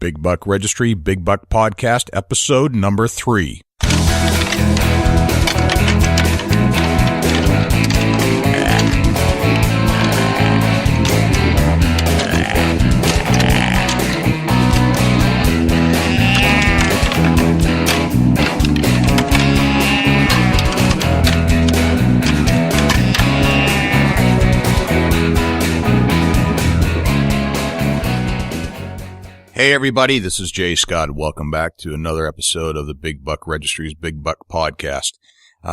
Big Buck Registry, Big Buck Podcast, episode number 3. Hey everybody, this is Jay Scott. Welcome back to another episode of the Big Buck Registry's Big Buck Podcast.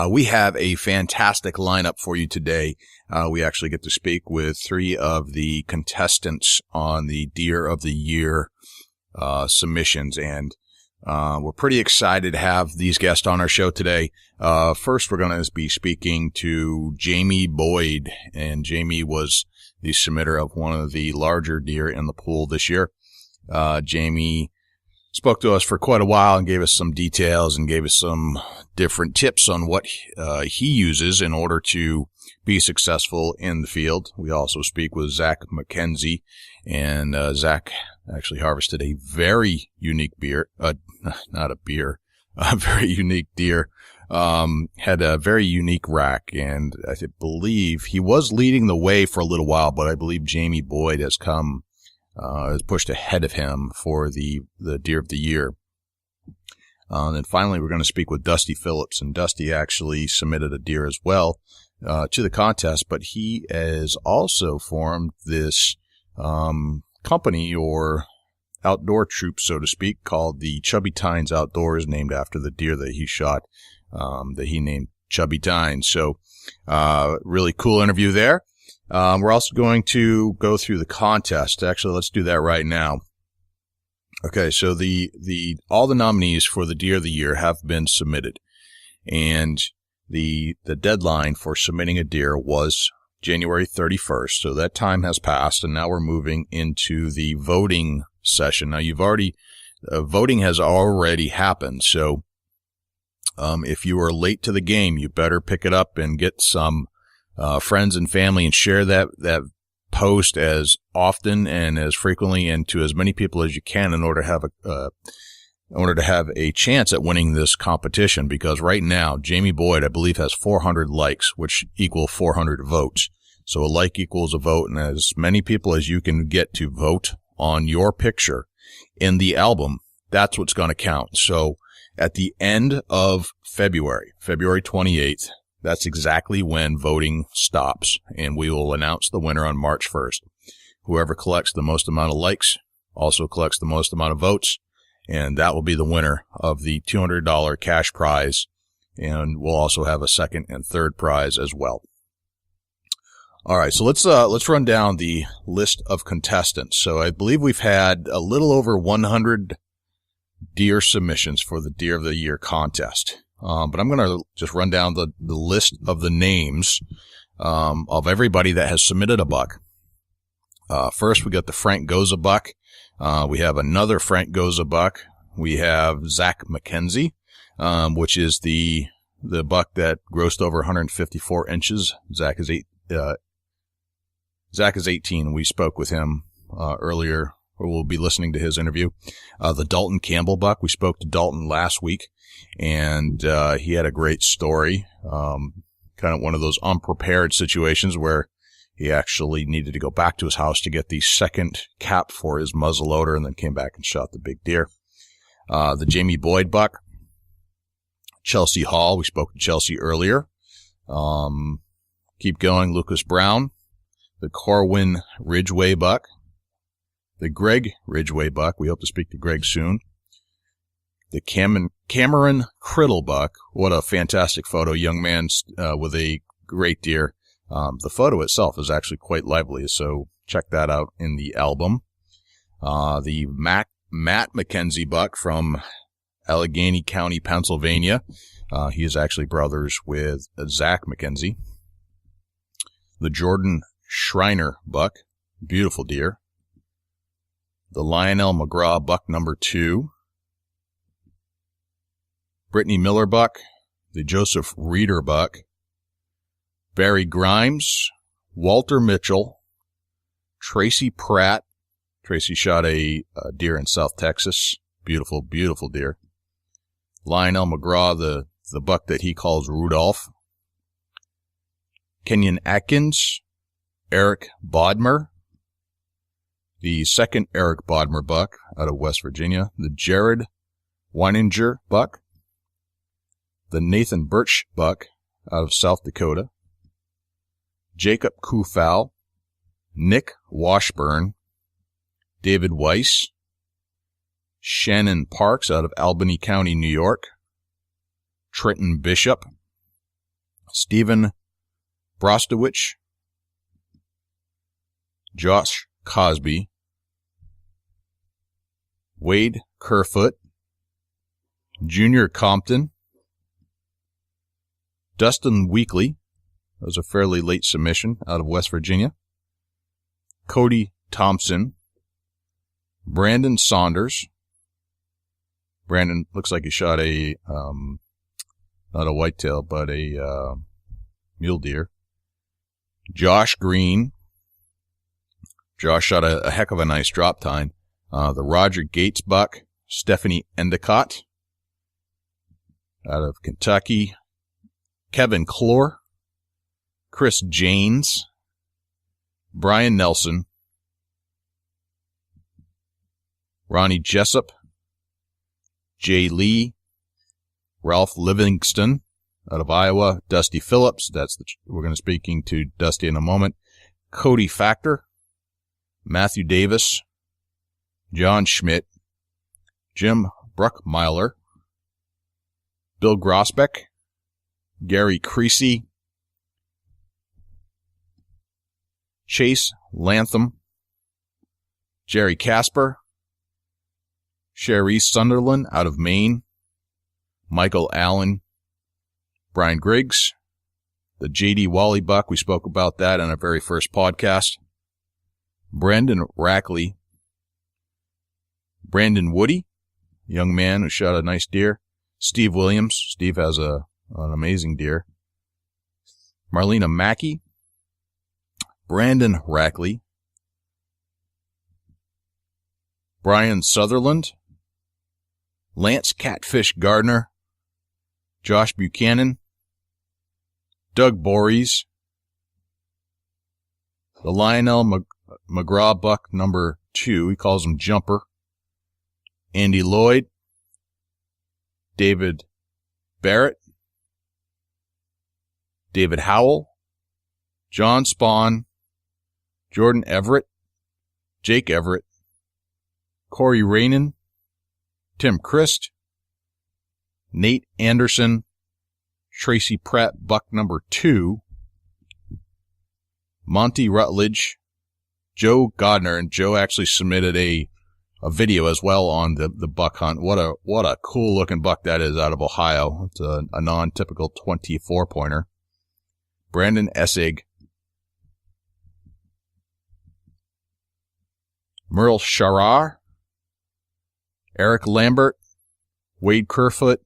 We have a fantastic lineup for you today. We actually get to speak with 3 of the contestants on the Deer of the Year submissions, and we're pretty excited to have these guests on our show today. First, we're going to be speaking to Jamie Boyd, and Jamie was the submitter of one of the larger deer in the pool this year. Jamie spoke to us for quite a while and gave us some details and gave us some different tips on what he uses in order to be successful in the field. We also speak with Zack, McKenzie, and Zack actually harvested a very unique a very unique deer. Had a very unique rack, and I believe he was leading the way for a little while, but I believe Jamie Boyd has pushed ahead of him for the Deer of the Year. And then finally, we're going to speak with Dusty Phillips, and Dusty actually submitted a deer as well to the contest, but he has also formed this company or outdoor troop, so to speak, called the Chubby Tines Outdoors, named after the deer that he shot, that he named Chubby Tines. So really cool interview there. We're also going to go through the contest. Actually, let's do that right now. Okay, so all the nominees for the Deer of the Year have been submitted, and the deadline for submitting a deer was January 31st. So that time has passed, and now we're moving into the voting session. Now voting has already happened. So if you are late to the game, you better pick it up and get some friends and family and share that post as often and as frequently and to as many people as you can in order to have a chance at winning this competition. Because right now, Jamie Boyd, I believe, has 400 likes, which equal 400 votes. So a like equals a vote, and as many people as you can get to vote on your picture in the album, that's what's going to count. So at the end of February 28th, that's exactly when voting stops, and we will announce the winner on March 1st. Whoever collects the most amount of likes also collects the most amount of votes, and that will be the winner of the $200 cash prize, and we'll also have a second and third prize as well. All right, so let's run down the list of contestants. So I believe we've had a little over 100 deer submissions for the Deer of the Year contest. But I'm going to just run down the list of the names of everybody that has submitted a buck. First, we got the Frank Goza buck. We have another Frank Goza buck. We have Zack McKenzie, which is the buck that grossed over 154 inches. Zack is 18. We spoke with him earlier, or we'll be listening to his interview. The Dalton Campbell buck. We spoke to Dalton last week, and he had a great story. Kind of one of those unprepared situations where he actually needed to go back to his house to get the second cap for his muzzleloader, and then came back and shot the big deer. The Jamie Boyd buck. Chelsea Hall. We spoke to Chelsea earlier. Keep going. Lucas Brown. The Corwin Ridgway buck. The Greg Ridgway buck. We hope to speak to Greg soon. The Cameron Criddle buck. What a fantastic photo. Young man with a great deer. The photo itself is actually quite lively, so check that out in the album. The Matt McKenzie buck from Allegheny County, Pennsylvania. He is actually brothers with Zack McKenzie. The Jordan Schreiner buck. Beautiful deer. The Lionel McGraw buck number 2. Brittany Miller buck. The Joseph Reeder buck. Barry Grimes. Walter Mitchell. Tracy Pratt Tracy shot a deer in South Texas. Beautiful, beautiful deer. Lionel McGraw, the buck that he calls Rudolph. Kenyon Atkins, Eric Bodmer, the second Eric Bodmer buck out of West Virginia, the Jared Weininger buck, the Nathan Birch buck out of South Dakota, Jacob Kufal, Nick Washburn, David Weiss, Shannon Parks out of Albany County, New York, Trenton Bishop, Stephen Brostowicz, Josh Cosby, Wade Kerfoot, Junior Compton, Dustin Weekly, that was a fairly late submission out of West Virginia, Cody Thompson, Brandon Saunders. Brandon looks like he shot a, not a whitetail, but a mule deer. Josh Green. Josh shot a heck of a nice drop tine. The Roger Gates buck. Stephanie Endicott out of Kentucky. Kevin Clore. Chris Janes. Brian Nelson. Ronnie Jessup. Jay Lee. Ralph Livingston out of Iowa. Dusty Phillips. We're going to be speaking to Dusty in a moment. Cody Factor. Matthew Davis. John Schmidt. Jim Bruckmeiler. Bill Grosbeck. Gary Creasy. Chase Lantham. Jerry Casper. Sherry Sunderland out of Maine. Michael Allen. Brian Griggs. The J.D. Wally buck. We spoke about that in our very first podcast. Brandon Rackley. Brandon Woody, young man who shot a nice deer. Steve Williams. Steve has an amazing deer. Marlena Mackey. Brandon Rackley. Brian Sutherland. Lance Catfish Gardner. Josh Buchanan. Doug Borries. The Lionel McGraw buck number 2. He calls him Jumper. Andy Lloyd. David Barrett. David Howell. John Spahn. Jordan Everett. Jake Everett. Corey Rainan. Tim Christ. Nate Anderson. Tracy Pratt buck number 2. Monty Rutledge. Joe Godner, and Joe actually submitted a video as well on the buck hunt. What a cool looking buck that is out of Ohio. It's a non-typical 24-pointer. Brandon Essig. Merle Sharar. Eric Lambert. Wade Kerfoot.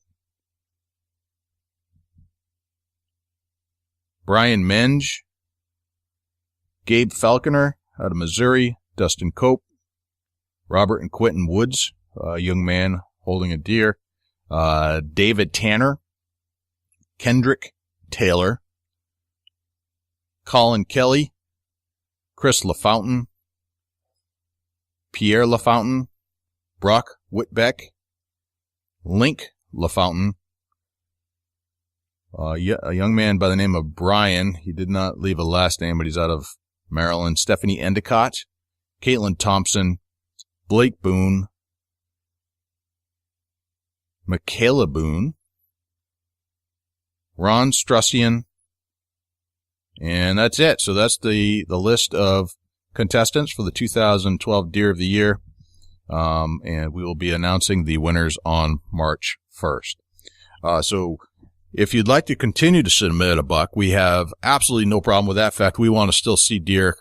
Brian Menge. Gabe Falconer out of Missouri. Dustin Cope. Robert and Quentin Woods, a young man holding a deer. David Tanner. Kendrick Taylor. Colin Kelly. Chris LaFountain. Pierre LaFountain. Brock Whitbeck. Link LaFountain. A young man by the name of Brian. He did not leave a last name, but he's out of Maryland. Stephanie Endicott. Caitlin Thompson. Blake Boone. Michaela Boone. Ron Strussian. And that's it. So that's the list of contestants for the 2012 Deer of the Year. And we will be announcing the winners on March 1st. So if you'd like to continue to submit a buck, we have absolutely no problem with that. In fact, we want to still see deer.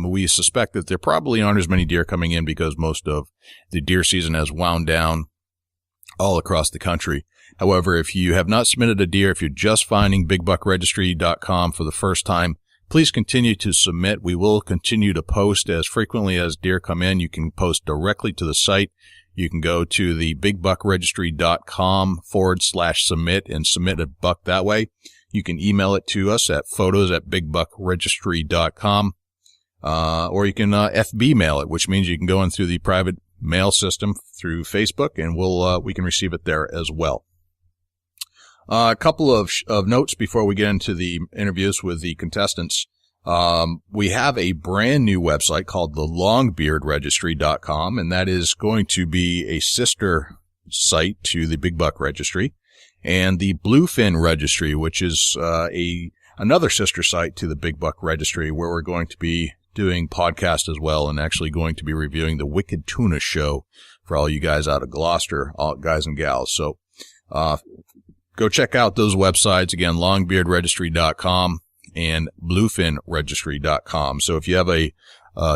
We suspect that there probably aren't as many deer coming in because most of the deer season has wound down all across the country. However, if you have not submitted a deer, if you're just finding BigBuckRegistry.com for the first time, please continue to submit. We will continue to post as frequently as deer come in. You can post directly to the site. You can go to the bigbuckregistry.com/submit and submit a buck that way. You can email it to us at photos@bigbuckregistry.com, or you can FB mail it, which means you can go in through the private mail system through Facebook, and we can receive it there as well. A couple of notes before we get into the interviews with the contestants. We have a brand new website called thelongbeardregistry.com, and that is going to be a sister site to the Big Buck Registry, and the Bluefin Registry, which is another sister site to the Big Buck Registry, where we're going to be doing podcasts as well, and actually going to be reviewing the Wicked Tuna Show for all you guys out of Gloucester, all guys and gals. So go check out those websites again, longbeardregistry.com and bluefinregistry.com. So if you have a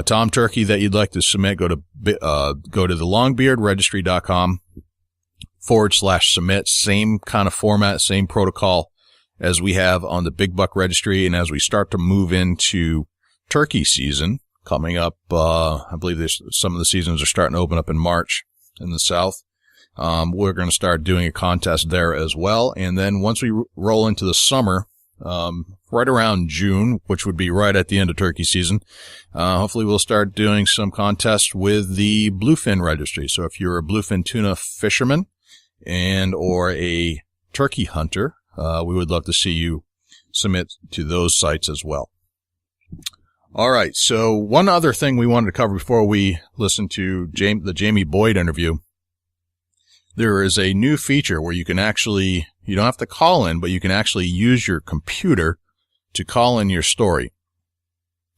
tom turkey that you'd like to submit, go to the longbeardregistry.com/submit. Same kind of format, same protocol as we have on the Big Buck Registry. And as we start to move into turkey season coming up, I believe some of the seasons are starting to open up in March in the South. We're going to start doing a contest there as well. And then once we roll into the summer, right around June, which would be right at the end of turkey season, hopefully we'll start doing some contests with the Bluefin Registry. So if you're a bluefin tuna fisherman or a turkey hunter, we would love to see you submit to those sites as well. All right. So one other thing we wanted to cover before we listen to the Jamie Boyd interview. There is a new feature where you don't have to call in, but you can actually use your computer to call in your story.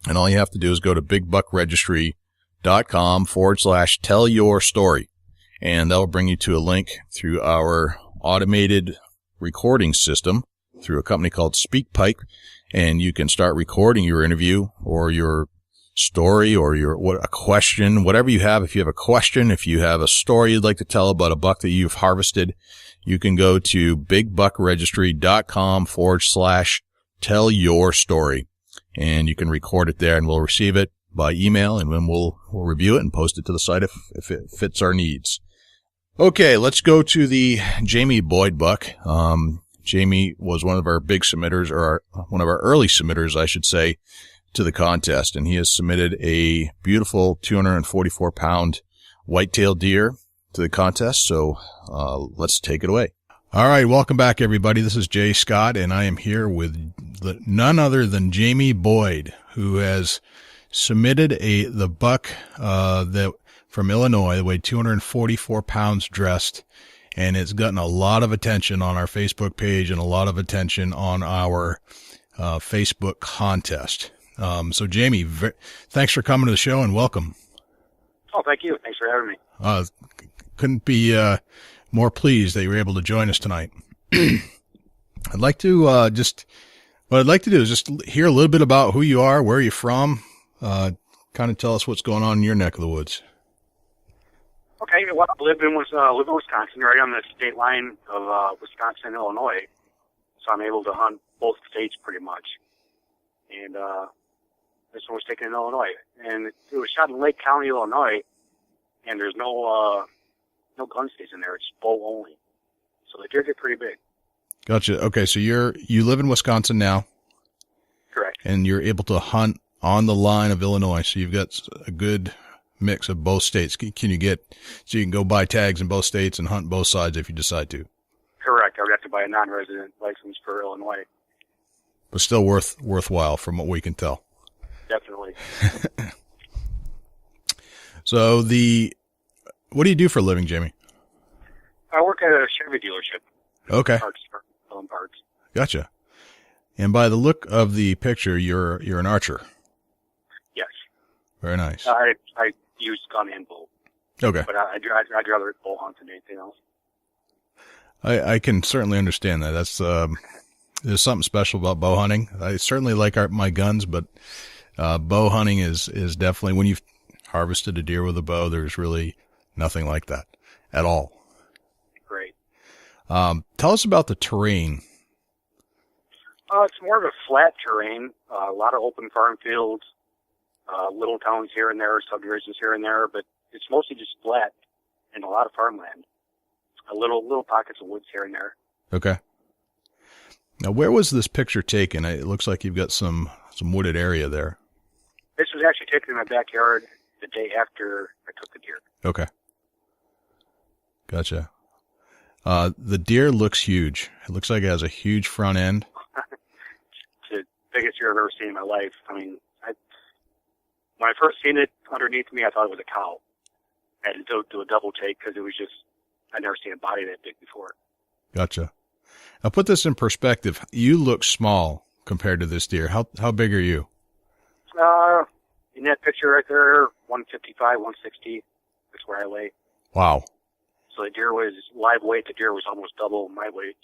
And all you have to do is go to bigbuckregistry.com/tell-your-story. And that will bring you to a link through our automated recording system through a company called SpeakPipe. And you can start recording your interview or your story or a question, whatever you have. If you have a question, if you have a story you'd like to tell about a buck that you've harvested, you can go to bigbuckregistry.com/tell-your-story, and you can record it there, and we'll receive it by email, and then we'll review it and post it to the site if it fits our needs. Okay, let's go to the Jamie Boyd buck. Jamie was one of our big submitters, or one of our early submitters, I should say, to the contest, and he has submitted a beautiful 244-pound whitetail deer to the contest. So let's take it away. All right, welcome back, everybody. This is Jay Scott, and I am here with none other than Jamie Boyd, who has submitted the buck that from Illinois that weighed 244 pounds dressed, and it's gotten a lot of attention on our Facebook page and a lot of attention on our Facebook contest. So Jamie, thanks for coming to the show and welcome. Oh, thank you. Thanks for having me. Couldn't be more pleased that you were able to join us tonight. I'd like to what I'd like to do is just hear a little bit about who you are, where you're from, kind of tell us what's going on in your neck of the woods. Okay, well, I live in Wisconsin, right on the state line of Wisconsin and Illinois, so I'm able to hunt both states pretty much. And this one was taken in Illinois, and it was shot in Lake County, Illinois, and there's no gun station there. It's bow only, so the deer get pretty big. Gotcha. Okay, so you live in Wisconsin now. Correct. And you're able to hunt on the line of Illinois, so you've got a good mix of both states. So you can go buy tags in both states and hunt both sides if you decide to. Correct. I would have to buy a non-resident license for Illinois. But still worthwhile from what we can tell. Definitely. So what do you do for a living, Jamie? I work at a Chevy dealership. Okay. Selling parts. Gotcha. And by the look of the picture, you're an archer. Yes. Very nice. I use gun and bow. Okay. But I'd rather bow hunt than anything else. I can certainly understand that. That's there's something special about bow hunting. I certainly like my guns, but bow hunting is definitely, when you've harvested a deer with a bow, there's really nothing like that at all. Great. Tell us about the terrain. It's more of a flat terrain, a lot of open farm fields, little towns here and there, subdivisions here and there, but it's mostly just flat and a lot of farmland. Little pockets of woods here and there. Okay. Now, where was this picture taken? It looks like you've got some wooded area there. This was actually taken in my backyard the day after I took the deer. Okay. Gotcha. The deer looks huge. It looks like it has a huge front end. It's the biggest deer I've ever seen in my life. I mean, when I first seen it underneath me, I thought it was a cow. I had to do a double take because it was just, I'd never seen a body that big before. Gotcha. Now put this in perspective. You look small compared to this deer. How big are you? In that picture right there, 155, 160. That's where I lay. Wow. So the deer was live weight. The deer was almost double my weight.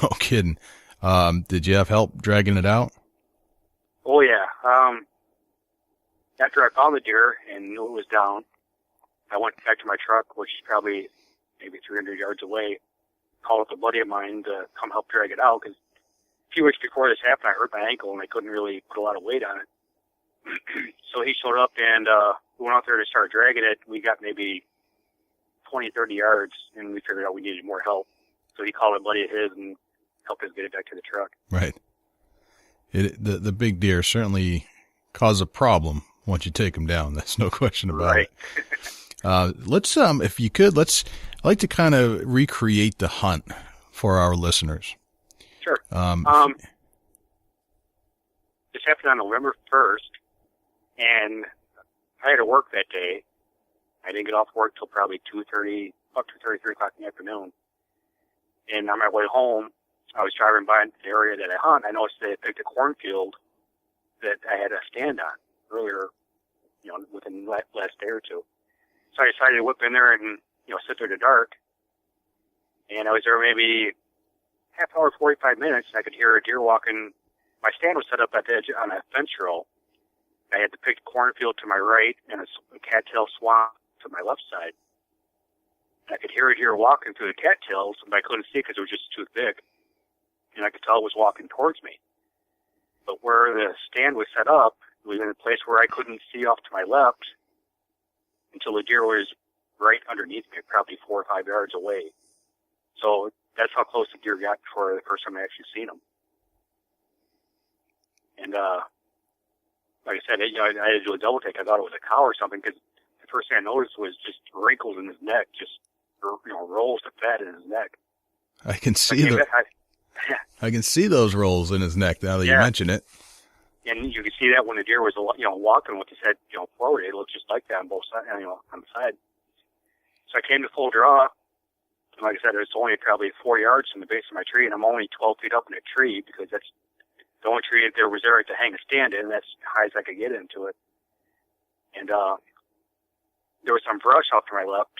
No kidding. Did you have help dragging it out? Oh yeah. After I found the deer and knew it was down, I went back to my truck, which is probably maybe 300 yards away, called up a buddy of mine to come help drag it out, because a few weeks before this happened, I hurt my ankle and I couldn't really put a lot of weight on it. So he showed up and we went out there to start dragging it. We got maybe 20, 30 yards, and we figured out we needed more help. So he called a buddy of his and helped us get it back to the truck. Right. The big deer certainly cause a problem once you take them down. That's no question about it. Let's, if you could, I'd like to kind of recreate the hunt for our listeners. Sure. This happened on November 1st, and I had to work that day. I didn't get off work till probably 2:30, about 2:30, 3 o'clock in the afternoon. And on my way home, I was driving by the area that I hunt. I noticed they had picked a cornfield that I had a stand on earlier, within the last day or two. So I decided to whip in there and, sit there in the dark. And I was there maybe half hour, 45 minutes, and I could hear a deer walking. My stand was set up at the edge on a fence row. I had the picked cornfield to my right and a cattail swamp to my left side. And I could hear a deer walking through the cattails, but I couldn't see because it was just too thick. And I could tell it was walking towards me. But where the stand was set up, it was in a place where I couldn't see off to my left until the deer was right underneath me, probably 4 or 5 yards away. So that's how close the deer got before the first time I actually seen him. And like I said, I had to do a double take. I thought it was a cow or something, because the first thing I noticed was just wrinkles in his neck, just rolls of fat in his neck. I can see I can see those rolls in his neck now that you mention it. And you could see that when the deer was walking with his head forward, it looked just like that on both sides, on the side. So I came to full draw. And like I said, it's only probably 4 yards from the base of my tree, and I'm only 12 feet up in a tree, because that's the only tree that there was there to hang a stand in. That's as high as I could get into it. And there was some brush off to my left,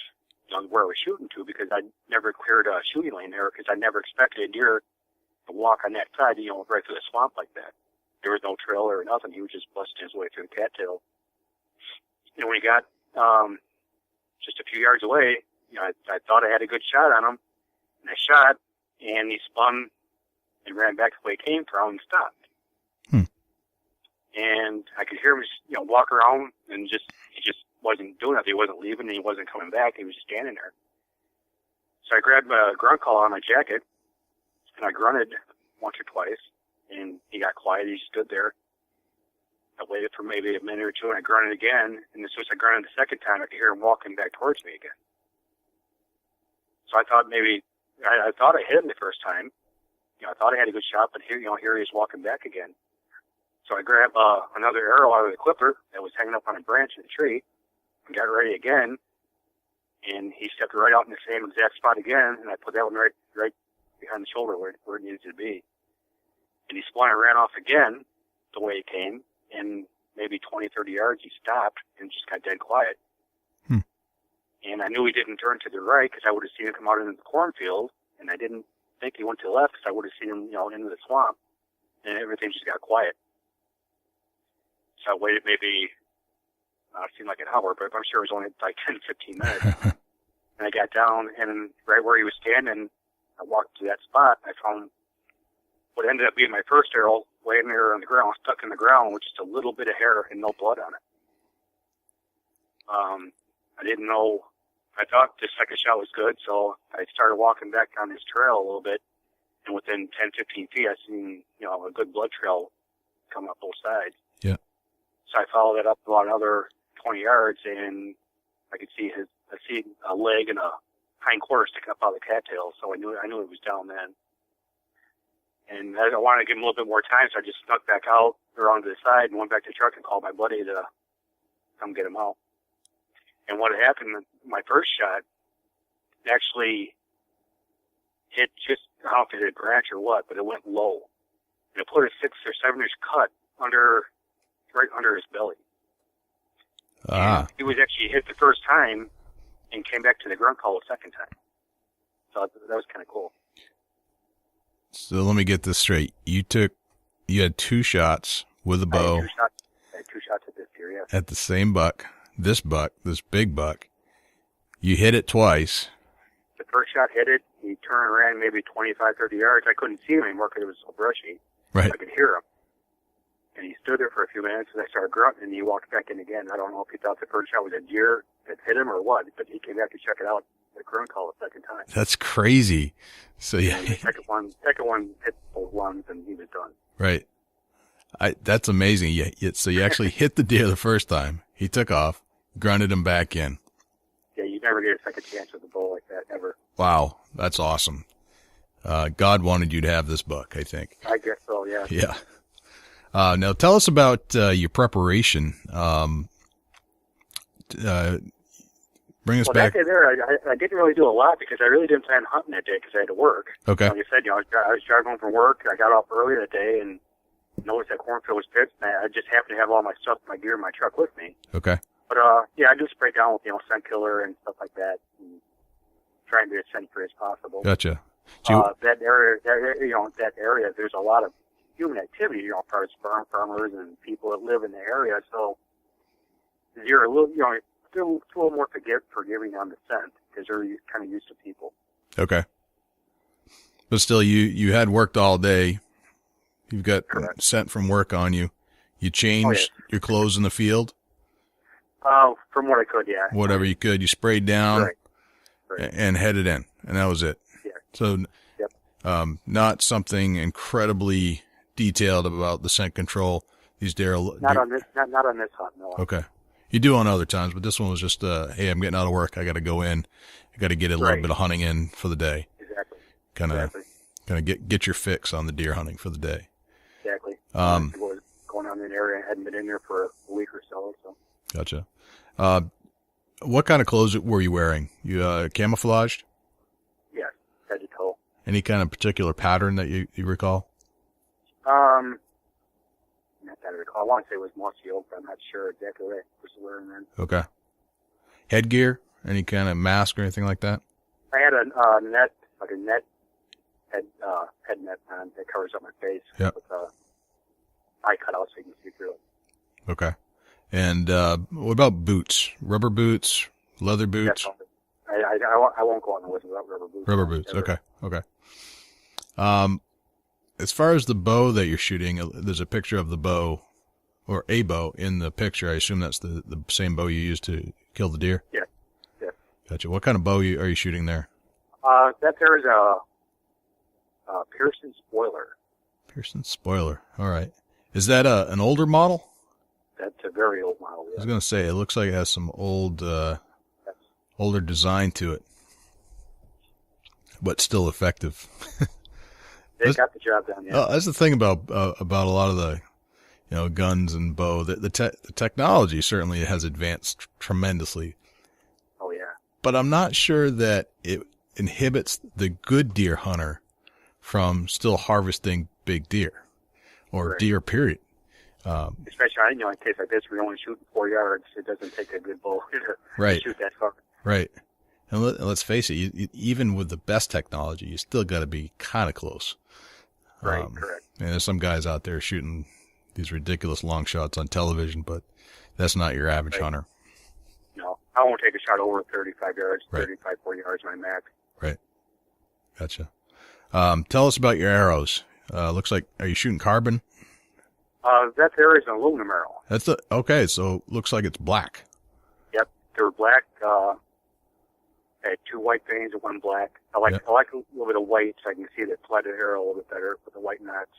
where I was shooting to, because I never cleared a shooting lane there, because I never expected a deer to walk on that side, right through the swamp like that. There was no trail or nothing. He was just busting his way through the cattail. And when he got just a few yards away, I thought I had a good shot on him, and I shot, and he spun and ran back the way he came from and stopped. And I could hear him, walk around, and he just wasn't doing it. He wasn't leaving, and he wasn't coming back. He was just standing there. So I grabbed a grunt call on my jacket, and I grunted once or twice, and he got quiet. He stood there. I waited for maybe a minute or two, and I grunted again, and as soon as I grunted the second time, I could hear him walking back towards me again. So I thought I thought I hit him the first time. I thought I had a good shot, but here he is walking back again. So I grabbed another arrow out of the clipper that was hanging up on a branch in the tree and got ready again. And he stepped right out in the same exact spot again, and I put that one right behind the shoulder where it needed to be. And he spun and ran off again the way he came, and maybe 20, 30 yards he stopped and just got dead quiet. And I knew he didn't turn to the right, because I would have seen him come out into the cornfield, and I didn't think he went to the left, because I would have seen him, into the swamp, and everything just got quiet. So I waited maybe, it seemed like an hour, but I'm sure it was only like 10, 15 minutes. And I got down, and right where he was standing, I walked to that spot. I found what ended up being my first arrow laying there on the ground, stuck in the ground with just a little bit of hair and no blood on it. I didn't know. I thought the second shot was good, so I started walking back down this trail a little bit, and within 10, 15 feet, I seen, a good blood trail coming up both sides. Yeah. So I followed it up about another 20 yards, and I could see a leg and a hind quarter sticking up out of the cattail, so I knew it was down then. And I wanted to give him a little bit more time, so I just snuck back out around to the side and went back to the truck and called my buddy to come get him out. And what happened, my first shot actually hit just, I don't know if it hit a branch or what, but it went low. And it put a 6 or 7 inch cut right under his belly. And he was actually hit the first time and came back to the grunt call the second time. So that was kind of cool. So let me get this straight. You had 2 shots with a bow. I had two shots at this deer, yeah. At the same buck, this big buck. You hit it twice. The first shot hit it. He turned and ran maybe 25, 30 yards. I couldn't see him anymore because it was so brushy. Right. I could hear him. And he stood there for a few minutes, and I started grunting, and he walked back in again. I don't know if he thought the first shot was a deer that hit him or what, but he came back to check it out. The grunt call the second time. That's crazy. So yeah. And the second one hit both lungs, and he was done. Right. That's amazing. So you actually hit the deer the first time. He took off, grunted him back in. Yeah, you never get a second chance with a bow like that, ever. Wow. That's awesome. God wanted you to have this buck, I think. I guess so, yeah. Yeah. Now tell us about your preparation. Bring us back. That day there, I didn't really do a lot because I really didn't plan hunting that day because I had to work. Okay. Like I said, I was driving home from work. I got off early that day and noticed that cornfield was picked. I just happened to have all my stuff, my gear in my truck with me. Okay. But, yeah, I do spray down with, scent killer and stuff like that and try and be as scent-free as possible. Gotcha. That area, there's a lot of human activity, as far as farmers and people that live in the area. So you're a little, they're a little more forgiving on the scent because they're kind of used to people. Okay. But still, you had worked all day. You've got scent from work on you. You changed your clothes in the field? From what I could, yeah. Whatever you could. You sprayed down and headed in, and that was it. Yeah. So, not something incredibly detailed about the scent control. These deer. Not on this hunt, no. Okay. You do on other times, but this one was just, hey, I'm getting out of work. I got to go in. I got to get a little bit of hunting in for the day. Exactly. Kind of get your fix on the deer hunting for the day. Exactly. Going on in the area, hadn't been in there for a week or so. Gotcha. What kind of clothes were you wearing? You camouflaged? Yes, head to toe. Any kind of particular pattern that you recall? Not that I recall. I want to say it was mossy oak, but I'm not sure exactly what I was wearing then. Okay. Headgear? Any kind of mask or anything like that? I had a net, like a net head net on that covers up my face with eye cut out so you can see through it. Okay. And what about boots? Rubber boots? Leather boots? I won't go on the woods without rubber boots. Rubber boots. Ever. Okay. As far as the bow that you're shooting, there's a picture of the bow, or a bow in the picture. I assume that's the same bow you used to kill the deer? Yeah. Gotcha. What kind of bow are you shooting there? That there is a Pearson spoiler. Pearson spoiler. All right. Is that an older model? That's a very old model. Yeah. I was going to say, it looks like it has some older design to it, but still effective. They got the job done, yeah. That's the thing about a lot of the, guns and bow. The technology certainly has advanced tremendously. Oh, yeah. But I'm not sure that it inhibits the good deer hunter from still harvesting big deer or deer, period. Especially, in a case like this, we're only shooting 4 yards. It doesn't take a good bow to shoot that far. Right. And let's face it, even with the best technology, you still got to be kind of close. Right, correct. And there's some guys out there shooting these ridiculous long shots on television, but that's not your average hunter. No, I won't take a shot over 35 yards, 40 yards, my max. Right. Gotcha. Tell us about your arrows. Looks like, are you shooting carbon? That there is an aluminum arrow. Okay, so looks like it's black. Yep, they were black. I had 2 white veins and 1 black. I like a little bit of white so I can see the threaded arrow a little bit better with the white knots.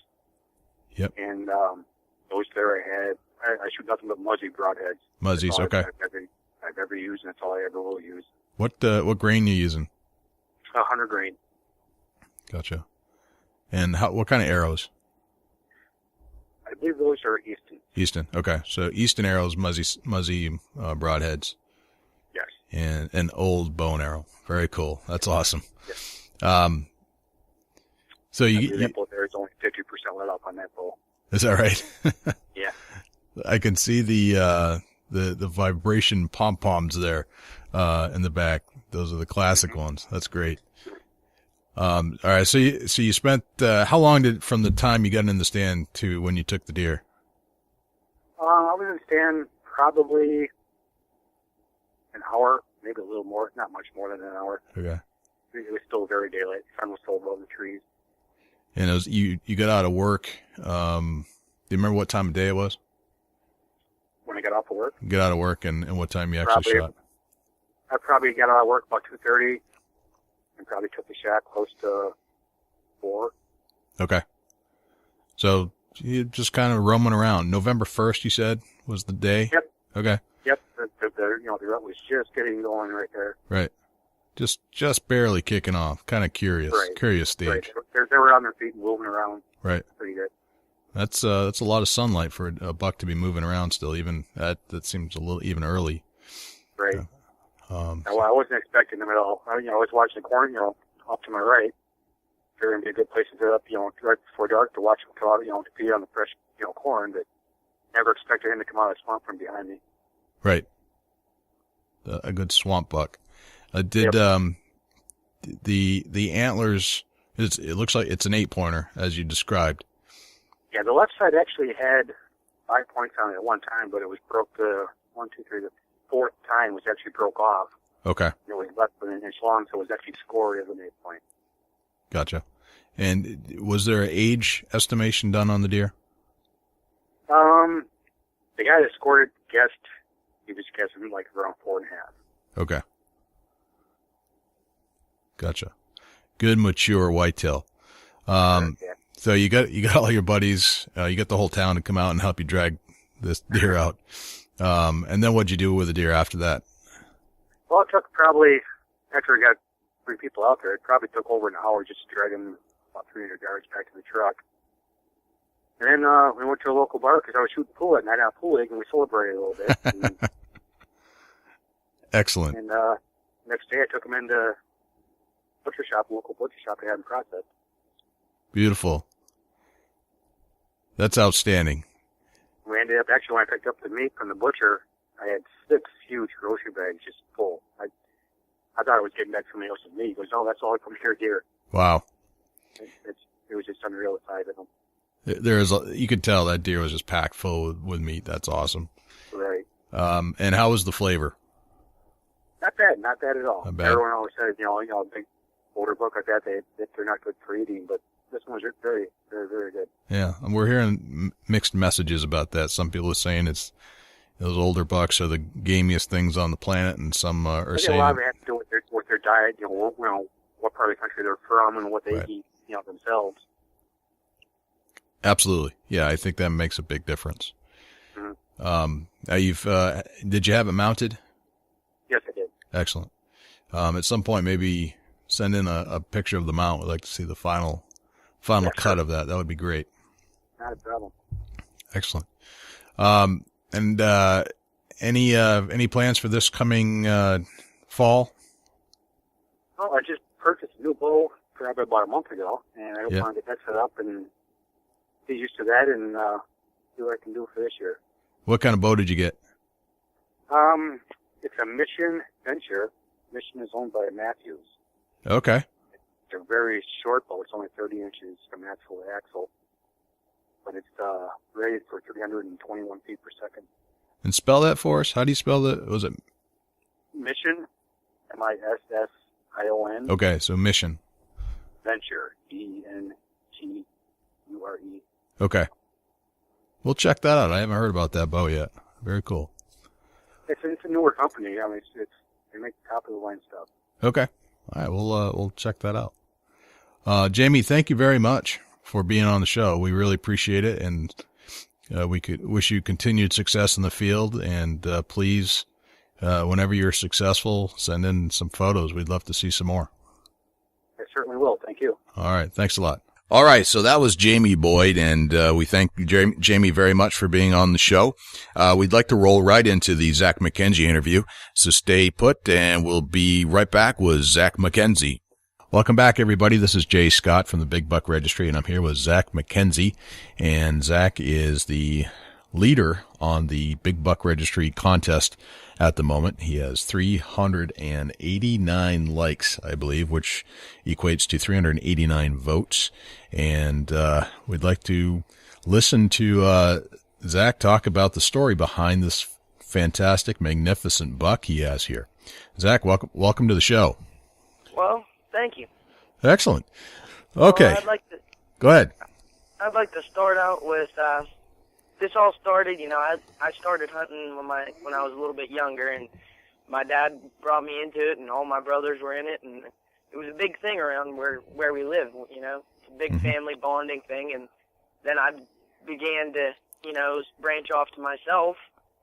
Yep. And those there I had. I shoot nothing but Muzzy broadheads. Muzzies, okay. I've ever used, and that's all I ever will use. What grain you using? 100 grain. Gotcha. And what kind of arrows? I believe those are Easton. Easton, okay. So Easton arrows, Muzzy broadheads. Yes. And an old bow and arrow. Very cool. That's awesome. Yes. So the nipple there is only 50% let up on that bow. Is that right? Yeah. I can see the vibration pom-poms there, in the back. Those are the classic ones. That's great. All right. So you spent, how long from the time you got in the stand to when you took the deer? I was in the stand probably an hour, maybe a little more, not much more than an hour. Okay. It was still very daylight. The sun was still above the trees. And you got out of work. Do you remember what time of day it was? When I got off of work? Get out of work and what time you actually shot? I probably got out of work about 2:30 and probably took the shot close to 4. Okay. So you just kind of roaming around. November 1st, you said, was the day? Yep. Okay. Yep. The rut was just getting going right there. Right. Just barely kicking off. Kind of curious. Right. Curious stage. Right. They were on their feet and moving around. Right. Pretty good. That's a lot of sunlight for a buck to be moving around still. Even that seems a little even early. Right. Well, I wasn't expecting them at all. I was watching the corn, up to my right. There would be a good place to set up, right before dark to watch them come out, to feed on the fresh, corn. But never expected him to come out of the swamp from behind me. Right. A good swamp buck. Yep. The antlers? It looks like it's an 8-pointer as you described. Yeah, the left side actually had 5 points on it at one time, but it was broke the 4th time was actually broke off. Okay. It was less than an inch long, so it was actually scored as an 8-point. Gotcha. And was there an age estimation done on the deer? The guy that scored it he was guessing like around 4.5. Okay. Gotcha. Good mature whitetail. Yeah. So you got all your buddies, you got the whole town to come out and help you drag this deer out. And then what'd you do with the deer after that? Well, it took probably, after I got 3 people out there, it probably took over an hour just to drag him about 300 yards back to the truck. And then we went to a local bar because I was shooting pool at night on Pool League, and we celebrated a little bit. Excellent. And next day I took him into local butcher shop to have him processed. Beautiful. That's outstanding. We ended up, actually, when I picked up the meat from the butcher, I had 6 huge grocery bags just full. I thought I was getting back somebody else's meat. He goes, "Oh, that's all from here, deer." Wow. It was just unreal the size of them. You could tell that deer was just packed full with meat. That's awesome. Right. And how was the flavor? Not bad at all. Not bad. Everyone always says, a big older buck like that, they're not good for eating, but this one was very, very, very good. Yeah, and we're hearing mixed messages about that. Some people are saying it's those older bucks are the gamiest things on the planet, and some are saying a lot of it has to do with their diet, what part of the country they're from and what they right. eat, themselves. Absolutely, yeah. I think that makes a big difference. Mm-hmm. Did you have it mounted? Yes, I did. Excellent. At some point, maybe send in a picture of the mount. We'd like to see the final cut sure. of that. That would be great. Not a problem. Excellent. And any plans for this coming fall? Well, I just purchased a new bow probably about a month ago, and I want to get that set up and get used to that and see what I can do for this year. What kind of bow did you get? It's a Mission Venture. Mission is owned by Matthews. Okay. It's a very short bow. It's only 30 inches from axle to axle, but it's rated for 321 feet per second. And spell that for us. How do you spell that? Was it Mission? Mission. Okay, so Mission. Venture. VENTURE. Okay. We'll check that out. I haven't heard about that bow yet. Very cool. It's a newer company. I mean, they make top of the line stuff. Okay. All right. We'll check that out. Jamie, thank you very much for being on the show. We really appreciate it. And, we could wish you continued success in the field. And, please, whenever you're successful, send in some photos. We'd love to see some more. I certainly will. Thank you. All right. Thanks a lot. All right. So that was Jamie Boyd, and we thank Jamie very much for being on the show. We'd like to roll right into the Zack McKenzie interview. So stay put, and we'll be right back with Zack McKenzie. Welcome back, everybody. This is Jay Scott from the Big Buck Registry, and I'm here with Zack McKenzie. And Zack is the leader on the Big Buck Registry contest at the moment. He has 389 likes, I believe, which equates to 389 votes. And we'd like to listen to Zack talk about the story behind this fantastic, magnificent buck he has here. Zack, welcome to the show. Well, thank you. Excellent. Okay. Well, go ahead. I'd like to start out with this all started, I started hunting when I was a little bit younger, and my dad brought me into it, and all my brothers were in it, and it was a big thing around where we live, It's a big family bonding thing, and then I began to, branch off to myself,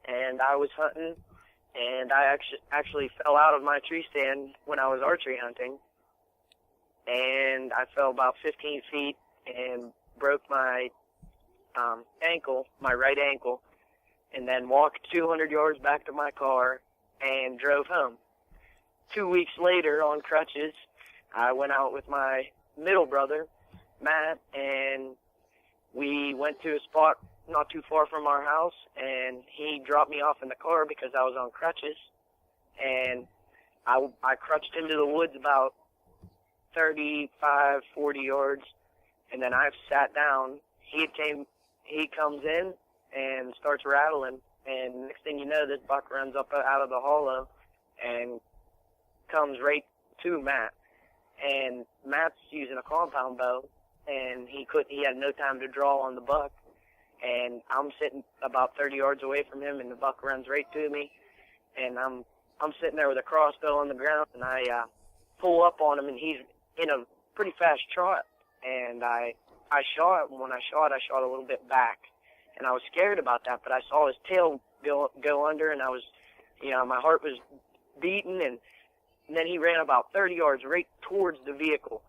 and I was hunting, and I actually fell out of my tree stand when I was archery hunting, and I fell about 15 feet and broke my ankle, my right ankle, and then walked 200 yards back to my car and drove home. 2 weeks later, on crutches, I went out with my middle brother, Matt, and we went to a spot not too far from our house, and he dropped me off in the car because I was on crutches, and I crutched into the woods about 35, 40 yards, and then I sat down. He comes in and starts rattling, and next thing you know, this buck runs up out of the hollow and comes right to Matt. And Matt's using a compound bow, and he had no time to draw on the buck. And I'm sitting about 30 yards away from him, and the buck runs right to me. And I'm sitting there with a crossbow on the ground, and I pull up on him, and he's in a pretty fast trot. And I shot, and when I shot a little bit back. And I was scared about that, but I saw his tail go under, and I was, my heart was beating, and then he ran about 30 yards right towards the vehicle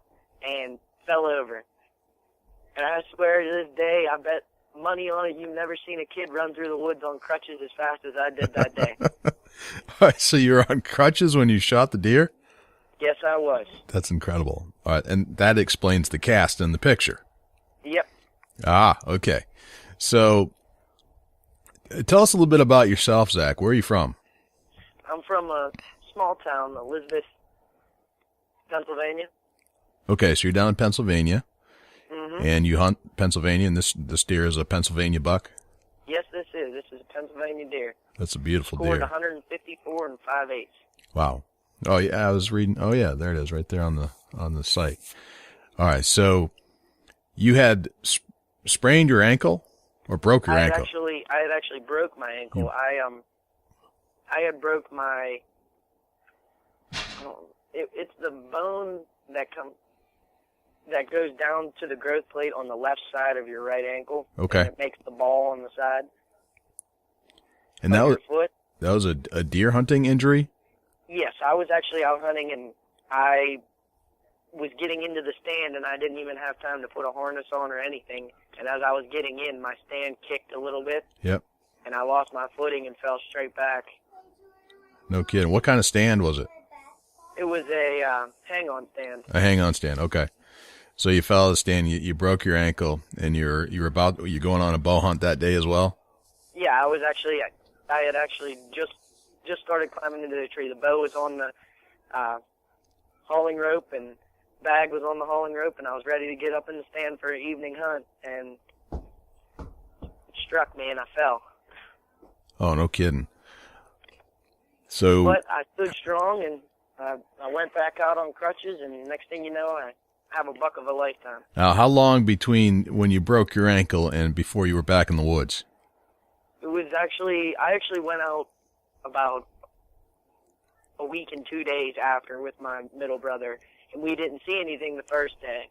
and fell over. And I swear to this day, I bet money on it, you've never seen a kid run through the woods on crutches as fast as I did that day. All right, so you were on crutches when you shot the deer? Yes, I was. That's incredible. All right, and that explains the cast in the picture. Yep. Ah, okay. So tell us a little bit about yourself, Zack. Where are you from? I'm from a small town, Elizabeth, Pennsylvania. Okay, so you're down in Pennsylvania, Mm-hmm. and you hunt Pennsylvania, and this deer is a Pennsylvania buck? Yes, this is. This is a Pennsylvania deer. That's a beautiful Scored deer. 154 and 5/8. Wow. Oh yeah, I was reading. Oh yeah, there it is, right there on the site. All right, so you had sprained your ankle or broke your ankle? I had actually broke my ankle. I had broke my. It's the bone that goes down to the growth plate on the left side of your right ankle. Okay. And it makes the ball on the side. And that was a deer hunting injury? Yes, I was actually out hunting, and I was getting into the stand, and I didn't even have time to put a harness on or anything. And as I was getting in, my stand kicked a little bit. Yep. And I lost my footing and fell straight back. No kidding. What kind of stand was it? It was a hang-on stand. A hang-on stand. Okay. So you fell out of the stand. You broke your ankle, and you're going on a bow hunt that day as well. Yeah, I had actually just started climbing into the tree. The bow was on the hauling rope, and bag was on the hauling rope, and I was ready to get up in the stand for an evening hunt, and it struck me, and I fell. Oh, no kidding. So, but I stood strong, and I went back out on crutches, and next thing you know, have a buck of a lifetime. Now, how long between when you broke your ankle and before you were back in the woods? It was I actually went out about a week and 2 days after with my middle brother, and we didn't see anything the first day.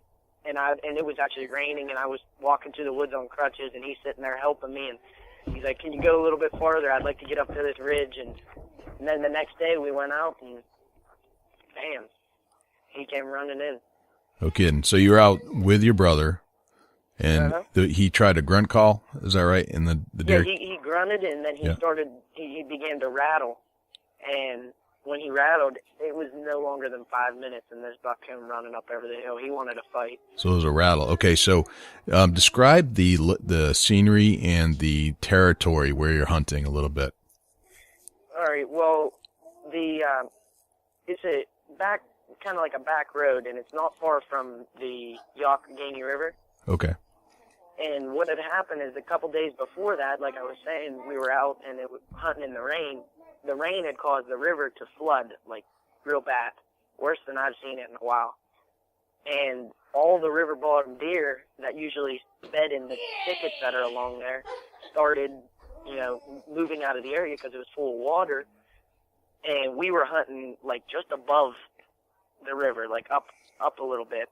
And it was actually raining, and I was walking through the woods on crutches, and he's sitting there helping me, and he's like, "Can you go a little bit farther? I'd like to get up to this ridge." And then the next day we went out, and bam, he came running in. No kidding. So you were out with your brother, and he tried a grunt call. Is that right? And the deer. Yeah, he grunted, and then he began to rattle, and when he rattled, it was no longer than 5 minutes, and this buck came running up over the hill. He wanted to fight. So it was a rattle. Okay, so describe the scenery and the territory where you're hunting a little bit. All right. Well, it's a kind of like a back road, and it's not far from the Youghiogheny River. Okay. And what had happened is a couple days before that, like I was saying, we were out and it was hunting in the rain. The rain had caused the river to flood, like, real bad, worse than I've seen it in a while. And all the river bottom deer that usually bed in the thickets that are along there started, moving out of the area because it was full of water. And we were hunting, like, just above the river, like, up a little bit.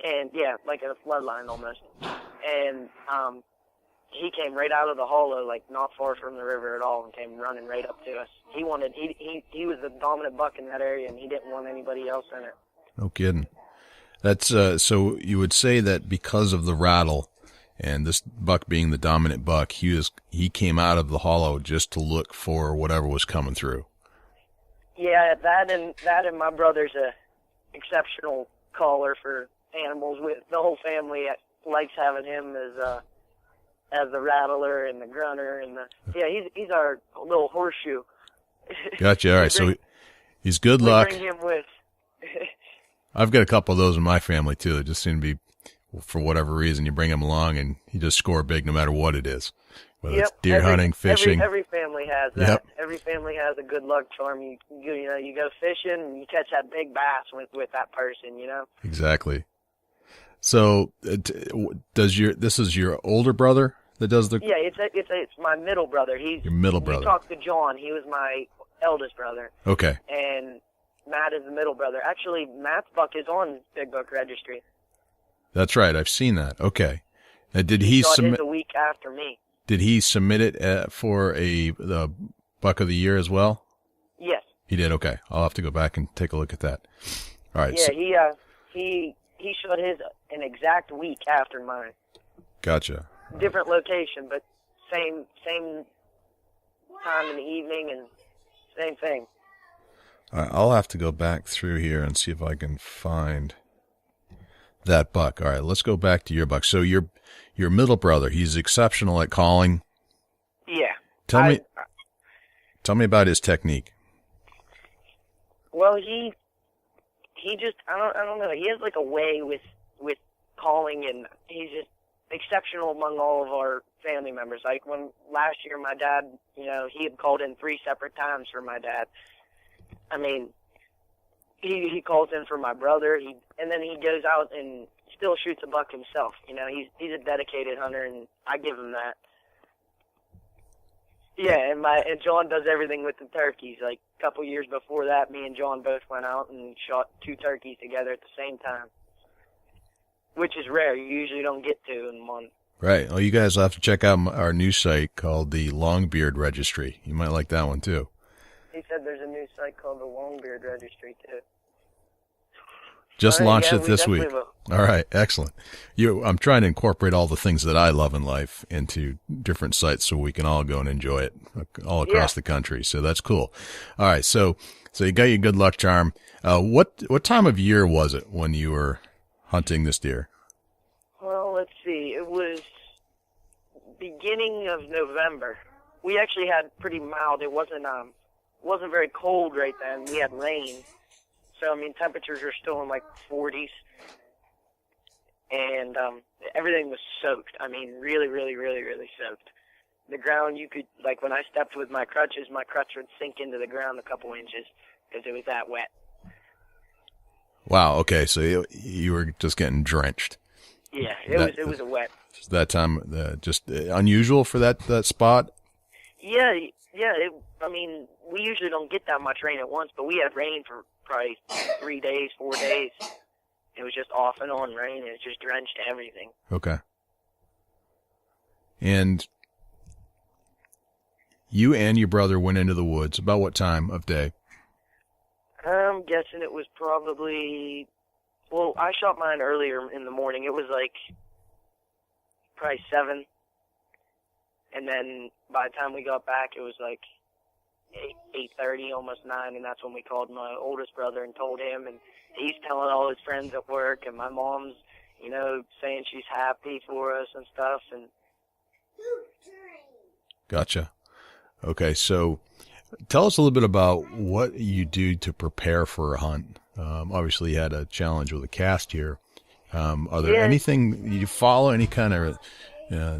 And, yeah, like in a flood line almost. And, he came right out of the hollow, like not far from the river at all, and came running right up to us. He was the dominant buck in that area, and he didn't want anybody else in it. No kidding. That's so you would say that because of the rattle, and this buck being the dominant buck, he came out of the hollow just to look for whatever was coming through. Yeah, that and my brother's a exceptional caller for animals. With the whole family likes having him as the rattler and the grunter and he's our little horseshoe. Gotcha. All right, so he's good luck. Bring him with. I've got a couple of those in my family too. They just seem to be, for whatever reason, you bring him along and he just score big no matter what it is. Whether it's deer hunting, fishing. Every family has that. Yep. Every family has a good luck charm. You go fishing and you catch that big bass with that person. Exactly. So, this is your older brother that does the? Yeah, it's my middle brother. He's your middle brother. We talked to John. He was my eldest brother. Okay. And Matt is the middle brother. Actually, Matt's buck is on Big Buck Registry. That's right. I've seen that. Okay. Did he submit? A week after me. Did he submit it for the buck of the year as well? Yes. He did. Okay. I'll have to go back and take a look at that. All right. Yeah. He shot his an exact week after mine. Gotcha. Different location, but same time in the evening and same thing. All right, I'll have to go back through here and see if I can find that buck. All right, let's go back to your buck. So your middle brother, he's exceptional at calling. Yeah. Tell me about his technique. Well, he just I don't know. He has like a way with calling, and he's just exceptional among all of our family members. Like when last year my dad, he had called in 3 separate times for my dad. I mean, he calls in for my brother. And then he goes out and still shoots a buck himself. He's a dedicated hunter, and I give him that. Yeah, and John does everything with the turkeys. Like a couple years before that, me and John both went out and shot 2 turkeys together at the same time, which is rare. You usually don't get 2 in one. Right. Well, you guys will have to check out our new site called the Longbeard Registry. You might like that one too. He said there's a new site called the Longbeard Registry too. Just launched it this week. Will. All right, excellent. I'm trying to incorporate all the things that I love in life into different sites so we can all go and enjoy it all across the country. So that's cool. All right, so you got your good luck charm. What time of year was it when you were hunting this deer? Well, let's see. It was beginning of November. We actually had pretty mild. It wasn't very cold right then. We had rain. So, temperatures are still in like 40s. And everything was soaked. Really, really, really, really soaked. The ground, you could, like when I stepped with my crutch would sink into the ground a couple inches because it was that wet. Wow. Okay. So you were just getting drenched. Yeah, it was a wet. That time, just unusual for that spot. Yeah. I mean, we usually don't get that much rain at once, but we had rain for probably 3 days, 4 days. It was just off and on rain, and it just drenched everything. Okay. And you and your brother went into the woods. About what time of day? I'm guessing it was probably, well, I shot mine earlier in the morning. It was like probably 7. And then by the time we got back, it was like 8:30, almost 9, and that's when we called my oldest brother and told him, and he's telling all his friends at work, and my mom's, saying she's happy for us and stuff. And Gotcha. Okay, so tell us a little bit about what you do to prepare for a hunt. Obviously, you had a challenge with a cast here. Are there anything you follow? Any kind of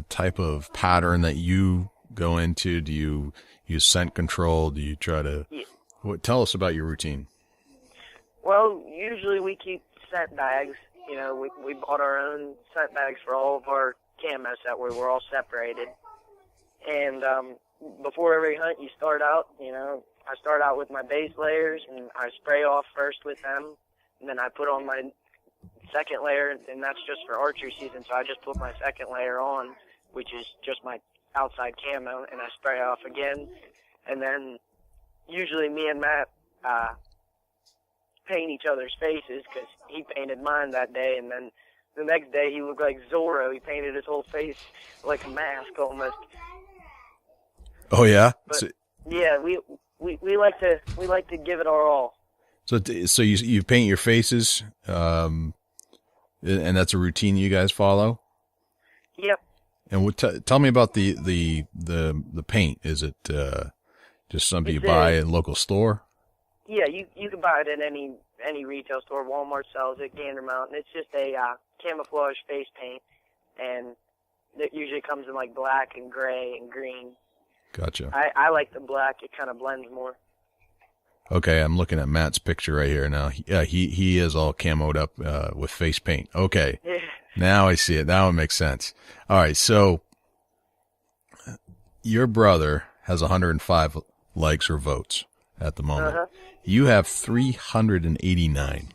type of pattern that you go into? Do you use scent control? Do you try to? Tell us about your routine. Well, usually we keep scent bags. We bought our own scent bags for all of our cameras that we're all separated. And before every hunt, you start out. I start out with my base layers, and I spray off first with them, and then I put on my second layer, and that's just for archery season. So I just put my second layer on, which is just my outside camo, and I spray off again. And then usually me and Matt paint each other's faces, because he painted mine that day, and then the next day he looked like Zorro. He painted his whole face like a mask almost. Oh yeah. But, yeah, we like to give it our all. So you paint your faces, and that's a routine you guys follow? Yep. And tell me about the paint. Is it just something you buy at a local store? Yeah, you can buy it at any retail store. Walmart sells it, Gander Mountain. It's just a camouflage face paint, and it usually comes in like black and gray and green. Gotcha. I like the black. It kind of blends more. Okay, I'm looking at Matt's picture right here now. Yeah, he is all camoed up with face paint. Okay, now I see it. Now it makes sense. All right, so your brother has 105 likes or votes at the moment. Uh-huh. You have 389.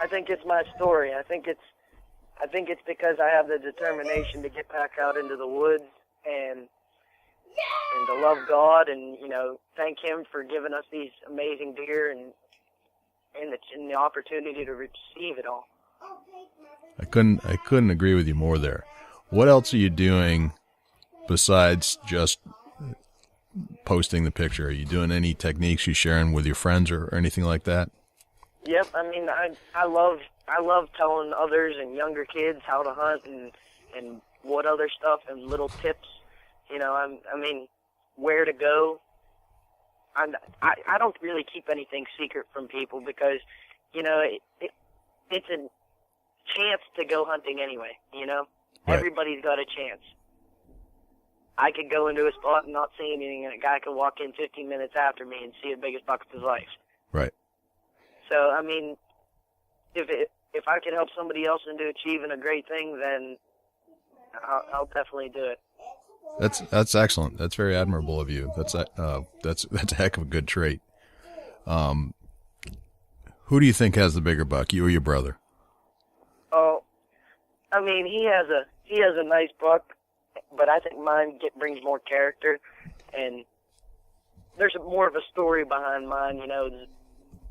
I think it's my story. I think it's because I have the determination to get back out into the woods and to love God and, thank Him for giving us these amazing deer and the opportunity to receive it all. I couldn't agree with you more there. What else are you doing besides just posting the picture? Are you doing any techniques you sharing with your friends or anything like that? Yep. I mean, I love telling others and younger kids how to hunt and what other stuff and little tips. I mean, where to go. I don't really keep anything secret from people because, it's a chance to go hunting anyway, Right. Everybody's got a chance. I could go into a spot and not see anything, and a guy could walk in 15 minutes after me and see the biggest buck of his life. Right. So, I mean, if I can help somebody else into achieving a great thing, then I'll definitely do it. That's excellent. That's very admirable of you. That's a heck of a good trait. Who do you think has the bigger buck, you or your brother? Oh, I mean, he has a nice buck, but I think mine brings more character, and there's more of a story behind mine. It's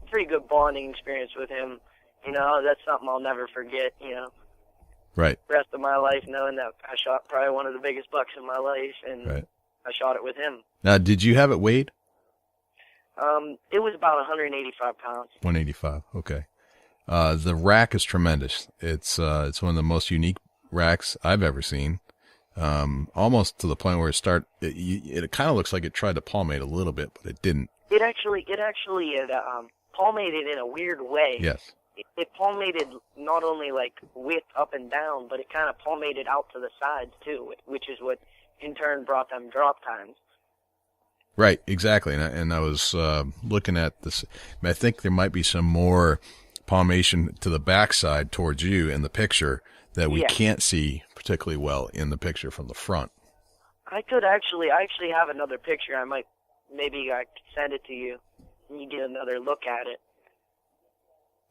a pretty good bonding experience with him. That's something I'll never forget. Right. Rest of my life, knowing that I shot probably one of the biggest bucks in my life, and right. I shot it with him. Now, did you have it weighed? It was about 185 pounds. 185. Okay. The rack is tremendous. It's one of the most unique racks I've ever seen. Almost to the point where it kind of looks like it tried to palmate a little bit, but it didn't. It actually palmated in a weird way. Yes. It palmated not only like width up and down, but it kind of palmated out to the sides too, which is what in turn brought them drop times. Right, exactly. And I was looking at this. I think there might be some more palmation to the backside towards you in the picture that we Yeah. can't see particularly well in the picture from the front. I actually have another picture. Maybe I could send it to you, and you get another look at it.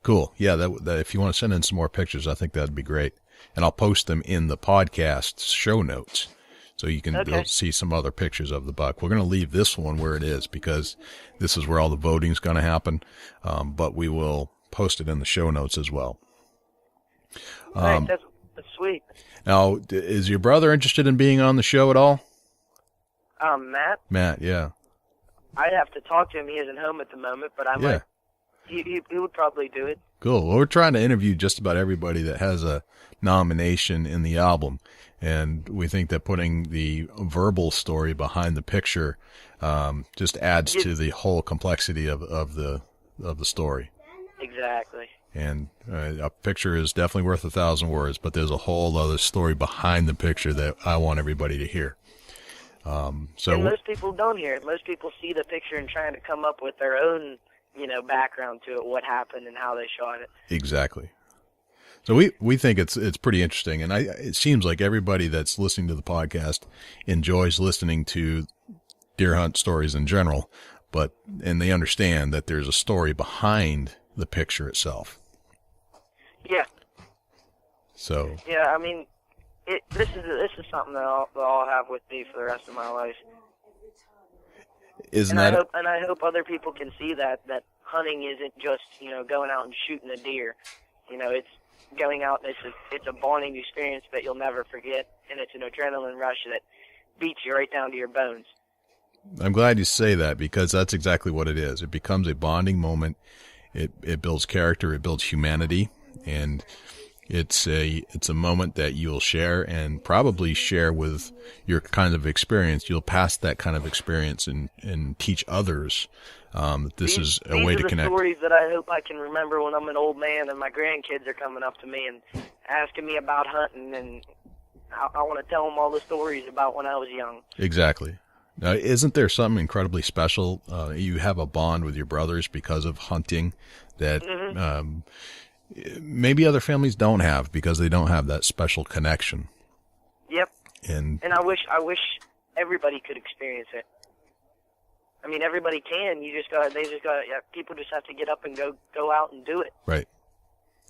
Cool. Yeah, that if you want to send in some more pictures, I think that'd be great. And I'll post them in the podcast show notes so you can Okay. see some other pictures of the buck. We're going to leave this one where it is because this is where all the voting's going to happen. But we will post it in the show notes as well. Nice, that's sweet. Now, is your brother interested in being on the show at all? Matt, Matt, yeah. I'd have to talk to him. He isn't home at the moment, but I might. He would probably do it. Cool. Well, we're trying to interview just about everybody that has a nomination in the album. And we think that putting the verbal story behind the picture just adds to the whole complexity of the story. Exactly. And a picture is definitely worth 1,000 words, but there's a whole other story behind the picture that I want everybody to hear. And most people don't hear it. Most people see the picture and trying to come up with their own, background to it, what happened and how they shot it. Exactly. So we think it's pretty interesting, and it seems like everybody that's listening to the podcast enjoys listening to deer hunt stories in general, and they understand that there's a story behind the picture itself. Yeah. So. Yeah, I mean, this is something that I'll have with me for the rest of my life. I hope other people can see that hunting isn't just going out and shooting a deer. It's going out. It's a bonding experience that you'll never forget, and it's an adrenaline rush that beats you right down to your bones. I'm glad you say that because that's exactly what it is. It becomes a bonding moment. It builds character. It builds humanity, and it's a moment that you'll share and probably share with your kind of experience. You'll pass that kind of experience and teach others that this is a way to connect. These are the stories that I hope I can remember when I'm an old man and my grandkids are coming up to me and asking me about hunting, and I want to tell them all the stories about when I was young. Exactly. Now, isn't there something incredibly special? You have a bond with your brothers because of hunting that maybe other families don't have because they don't have that special connection. Yep. And I wish everybody could experience it. I mean, everybody can. People just have to get up and go out and do it. Right.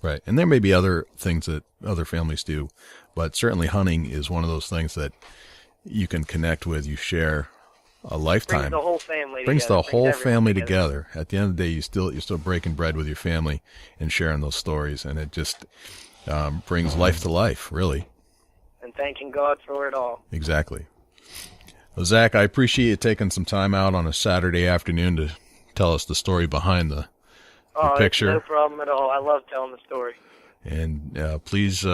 Right. And there may be other things that other families do, but certainly hunting is one of those things that you can connect with, you share a lifetime. Brings the whole family Brings together. the whole family together. At the end of the day, you're still breaking bread with your family and sharing those stories, and it just brings life to life, really. And thanking God for it all. Exactly. Well, Zach, I appreciate you taking some time out on a Saturday afternoon to tell us the story behind the picture. No problem at all. I love telling the story. And please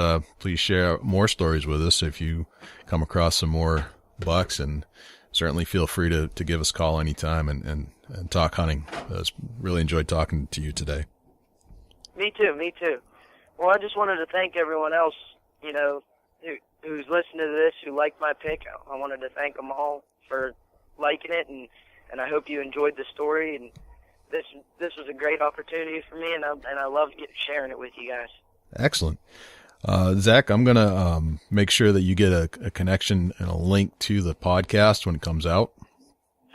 share more stories with us if you come across some more bucks, and certainly feel free to give us a call anytime and talk hunting. Really enjoyed talking to you today. Me too. Well, I just wanted to thank everyone else, who's listening to this, who liked my pick. I wanted to thank them all for liking it, and I hope you enjoyed the story. And this was a great opportunity for me, and I loved sharing it with you guys. Excellent. Zach, I'm going to make sure that you get a connection and a link to the podcast when it comes out.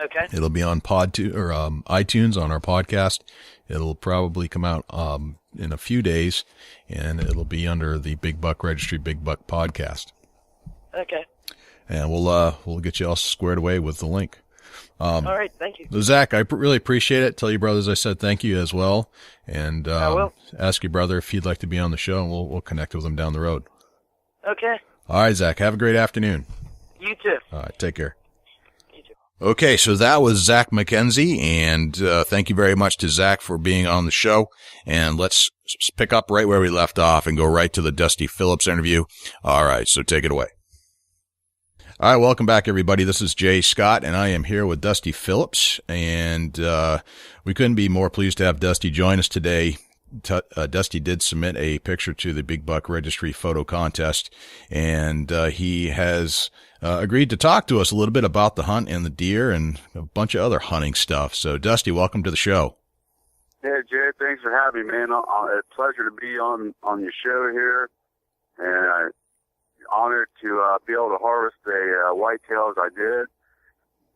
Okay. It'll be on iTunes on our podcast. It'll probably come out in a few days, and it'll be under the Big Buck Registry Big Buck Podcast. Okay. And we'll get you all squared away with the link. All right, thank you. Zach, I really appreciate it. Tell your brothers I said thank you as well. And I will. Ask your brother if he'd like to be on the show, and we'll connect with him down the road. Okay. All right, Zach, have a great afternoon. You too. All right, take care. You too. Okay, so that was Zack McKenzie, and thank you very much to Zack for being on the show. And let's pick up right where we left off and go right to the Dusty Phillips interview. All right, so take it away. All right, welcome back, everybody. This is Jay Scott, and I am here with Dusty Phillips, and we couldn't be more pleased to have Dusty join us today. Dusty did submit a picture to the Big Buck Registry photo contest, and he has agreed to talk to us a little bit about the hunt and the deer and a bunch of other hunting stuff. So, Dusty, welcome to the show. Hey, Jay, thanks for having me, man. It's a pleasure to be on your show here, and I'm honored to be able to harvest a whitetail as I did.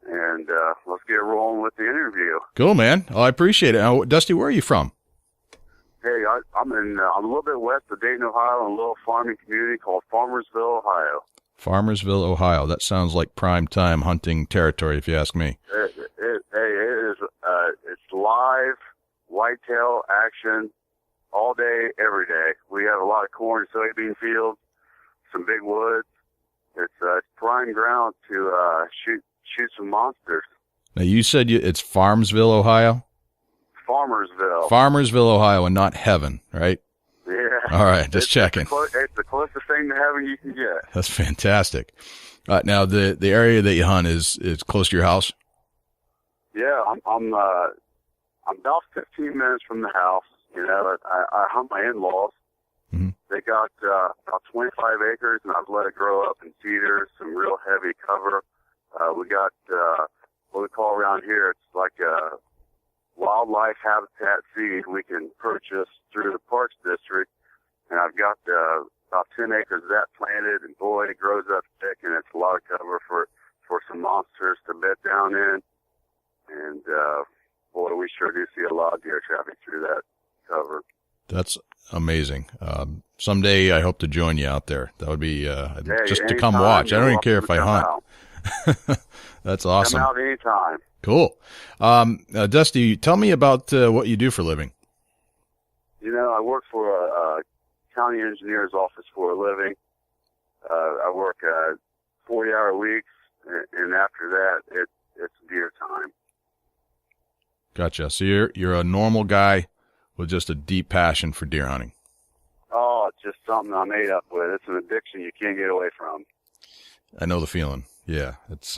And let's get rolling with the interview. Cool, man. Oh, I appreciate it. Now, Dusty, where are you from? Hey, I'm a little bit west of Dayton, Ohio, in a little farming community called Farmersville, Ohio. Farmersville, Ohio. That sounds like prime time hunting territory, if you ask me. It is. It's live whitetail action all day, every day. We have a lot of corn and soybean fields, some big woods. It's prime ground to shoot some monsters. Now, you said it's Farmersville, Ohio? Farmersville, Ohio, and not heaven, right? Yeah. All right, just checking. It's the closest thing to heaven you can get. That's fantastic. Now, the area that you hunt is close to your house? Yeah, I'm about 15 minutes from the house. You know, I hunt my in-laws. Mm-hmm. They got about 25 acres, and I've let it grow up in cedars, some real heavy cover. We got what we call around here, it's like a wildlife habitat seed we can purchase through the Parks District. And I've got about 10 acres of that planted, and boy, it grows up thick, and it's a lot of cover for some monsters to bed down in. And boy, we sure do see a lot of deer traffic through that cover. That's amazing. Someday I hope to join you out there. That would be just to come watch. I don't even care if I hunt. That's awesome. Come out anytime. Cool. Dusty, tell me about what you do for a living. You know, I work for a county engineer's office for a living. I work 40-hour weeks, and after that, it's deer time. Gotcha. So you're a normal guy with just a deep passion for deer hunting. Oh, it's just something I made up with. It's an addiction you can't get away from. I know the feeling. Yeah, it's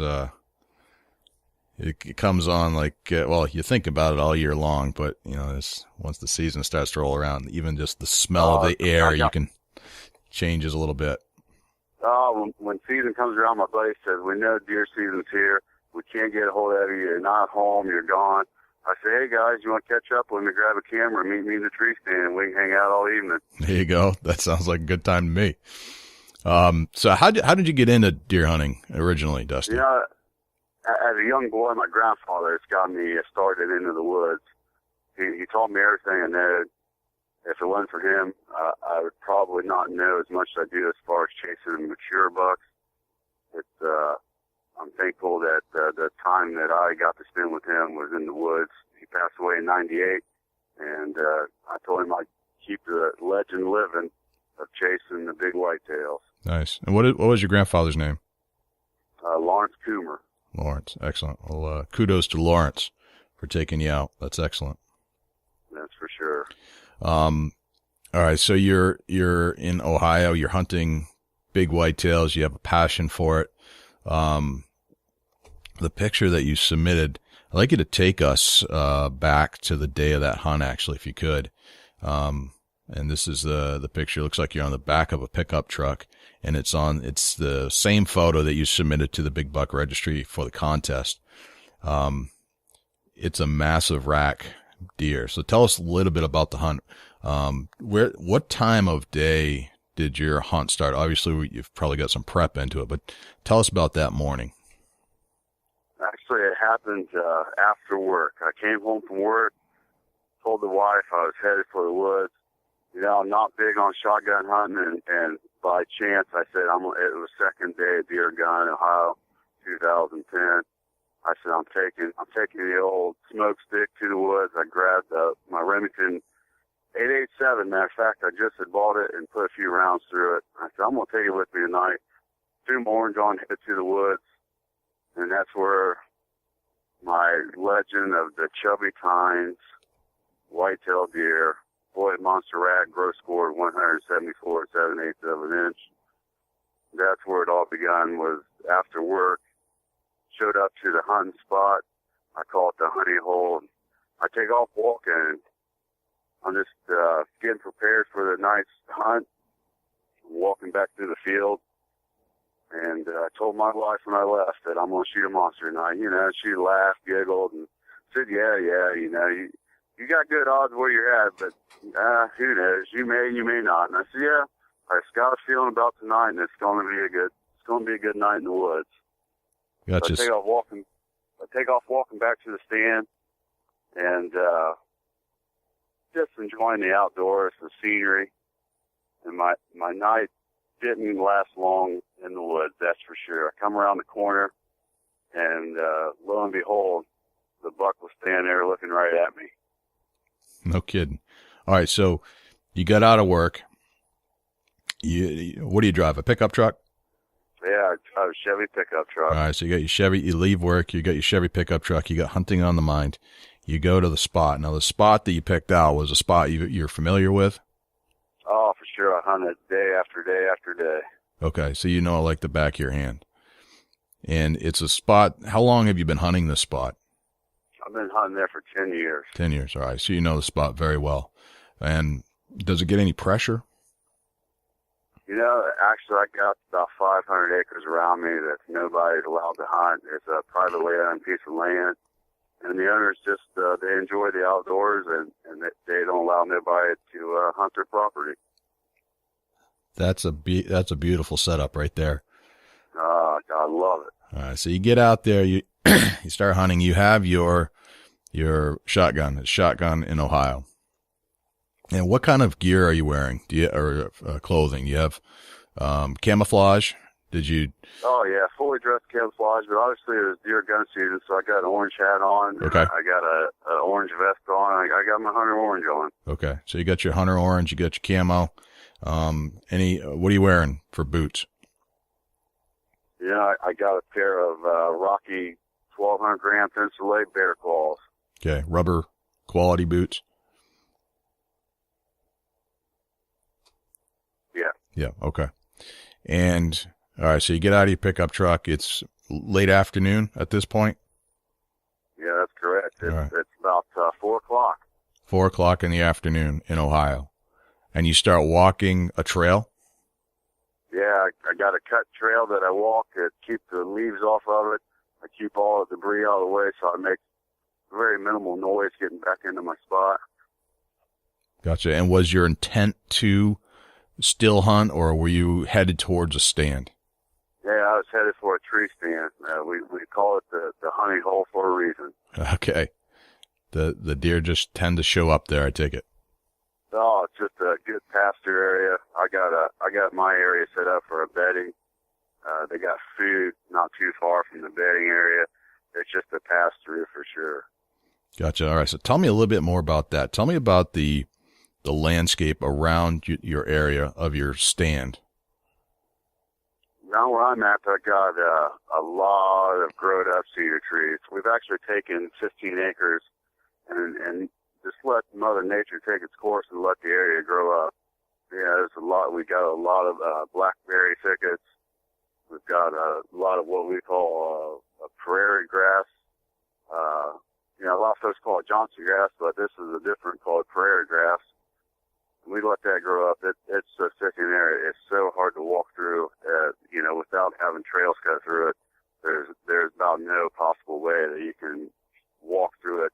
it comes on like you think about it all year long, but you know, once the season starts to roll around, even just the smell of the air you can changes a little bit. Oh, when season comes around, my buddy says, "We know deer season's here. We can't get a hold of you. You're not home. You're gone." I say, "Hey guys, you want to catch up with me? Grab a camera, meet me in the tree stand, and we can hang out all evening." There you go. That sounds like a good time to me. So how did you get into deer hunting originally, Dusty? You know, as a young boy, my grandfather has got me started into the woods. He taught me everything I know. If it wasn't for him, I would probably not know as much as I do as far as chasing mature bucks. I'm thankful that the time that I got to spend with him was in the woods. He passed away in '98, and I told him I'd keep the legend living of chasing the big whitetails. Nice. And what was your grandfather's name? Lawrence Coomer. Lawrence. Excellent. Well, kudos to Lawrence for taking you out. That's excellent. That's for sure. All right. So you're in Ohio. You're hunting big whitetails. You have a passion for it. The picture that you submitted, I'd like you to take us back to the day of that hunt, actually, if you could. And this is the picture. It looks like you're on the back of a pickup truck, and it's the same photo that you submitted to the Big Buck Registry for the contest. It's a massive rack deer. So tell us a little bit about the hunt. What time of day did your hunt start? Obviously, you've probably got some prep into it, but tell us about that morning. Actually, it happened after work. I came home from work, told the wife I was headed for the woods. You know, I'm not big on shotgun hunting, and by chance, I said it was second day of deer gun in Ohio, 2010. I said I'm taking the old smoke stick to the woods. I grabbed my Remington 887. Matter of fact, I just had bought it and put a few rounds through it. I said I'm gonna take it with me tonight. Threw my orange on, head to the woods, and that's where my legend of the chubby tines, whitetail deer. Boy, monster rack, gross score 174 7/8 of an inch. That's where it all begun, was after work. Showed up to the hunting spot. I call it the honey hole. I take off walking. I'm just getting prepared for the night's hunt. Walking back through the field. And I told my wife when I left that I'm going to shoot a monster tonight. You know, she laughed, giggled, and said, yeah, you know, you got good odds where you're at, but who knows? You may, you may not. And I said, yeah, I just got a feeling about tonight, and it's going to be a good night in the woods. Gotcha. So I take off walking back to the stand, and just enjoying the outdoors, the scenery. And my night didn't last long in the woods, that's for sure. I come around the corner, and lo and behold, the buck was standing there looking right at me. No kidding. All right, so you got out of work. What do you drive, a pickup truck? Yeah, I drive a Chevy pickup truck. All right, so you got your Chevy, you leave work, you got your Chevy pickup truck, you got hunting on the mind. You go to the spot. Now, the spot that you picked out was a spot you're familiar with? Oh, for sure. I hunted day after day after day. Okay, so you know it like the back of your hand. And it's a spot. How long have you been hunting this spot? I've been hunting there for 10 years. 10 years, all right. So you know the spot very well. And does it get any pressure? You know, actually, I got about 500 acres around me that nobody's allowed to hunt. It's a privately owned piece of land. And the owners just, they enjoy the outdoors, and they don't allow nobody to hunt their property. That's a beautiful setup right there. I love it. All right, so you get out there, you you start hunting. You have your shotgun. It's shotgun in Ohio. And what kind of gear are you wearing? Clothing? You have camouflage? Did you? Oh yeah, fully dressed camouflage. But obviously it was deer gun season, so I got an orange hat on. Okay. I got a orange vest on. I got my hunter orange on. Okay, so you got your hunter orange. You got your camo. What are you wearing for boots? Yeah, I got a pair of Rocky 1,200 gram pencil leg bear claws. Okay, rubber quality boots. Yeah. Yeah. Okay. And all right, so you get out of your pickup truck. It's late afternoon at this point. Yeah, that's correct. Right. It's about 4 o'clock. 4 o'clock in the afternoon in Ohio, and you start walking a trail. Yeah, I got a cut trail that I walk to keep the leaves off of it. I keep all the debris out of the way, so I make very minimal noise getting back into my spot. Gotcha. And was your intent to still hunt, or were you headed towards a stand? Yeah, I was headed for a tree stand. We call it the hunting hole for a reason. Okay. The deer just tend to show up there, I take it. Oh, it's just a good pasture area. I got my area set up for a bedding. They got food not too far from the bedding area. It's just a pass through for sure. Gotcha. All right. So tell me a little bit more about that. Tell me about the landscape around your area of your stand. Around where I'm at, I got a lot of growed up cedar trees. We've actually taken 15 acres and just let Mother Nature take its course and let the area grow up. Yeah, there's a lot. We got a lot of blackberry thickets. We've got a lot of what we call a prairie grass. A lot of folks call it Johnson grass, but this is a different called prairie grass. We let that grow up. It's a thick in there. It's so hard to walk through. Without having trails cut through it, there's about no possible way that you can walk through it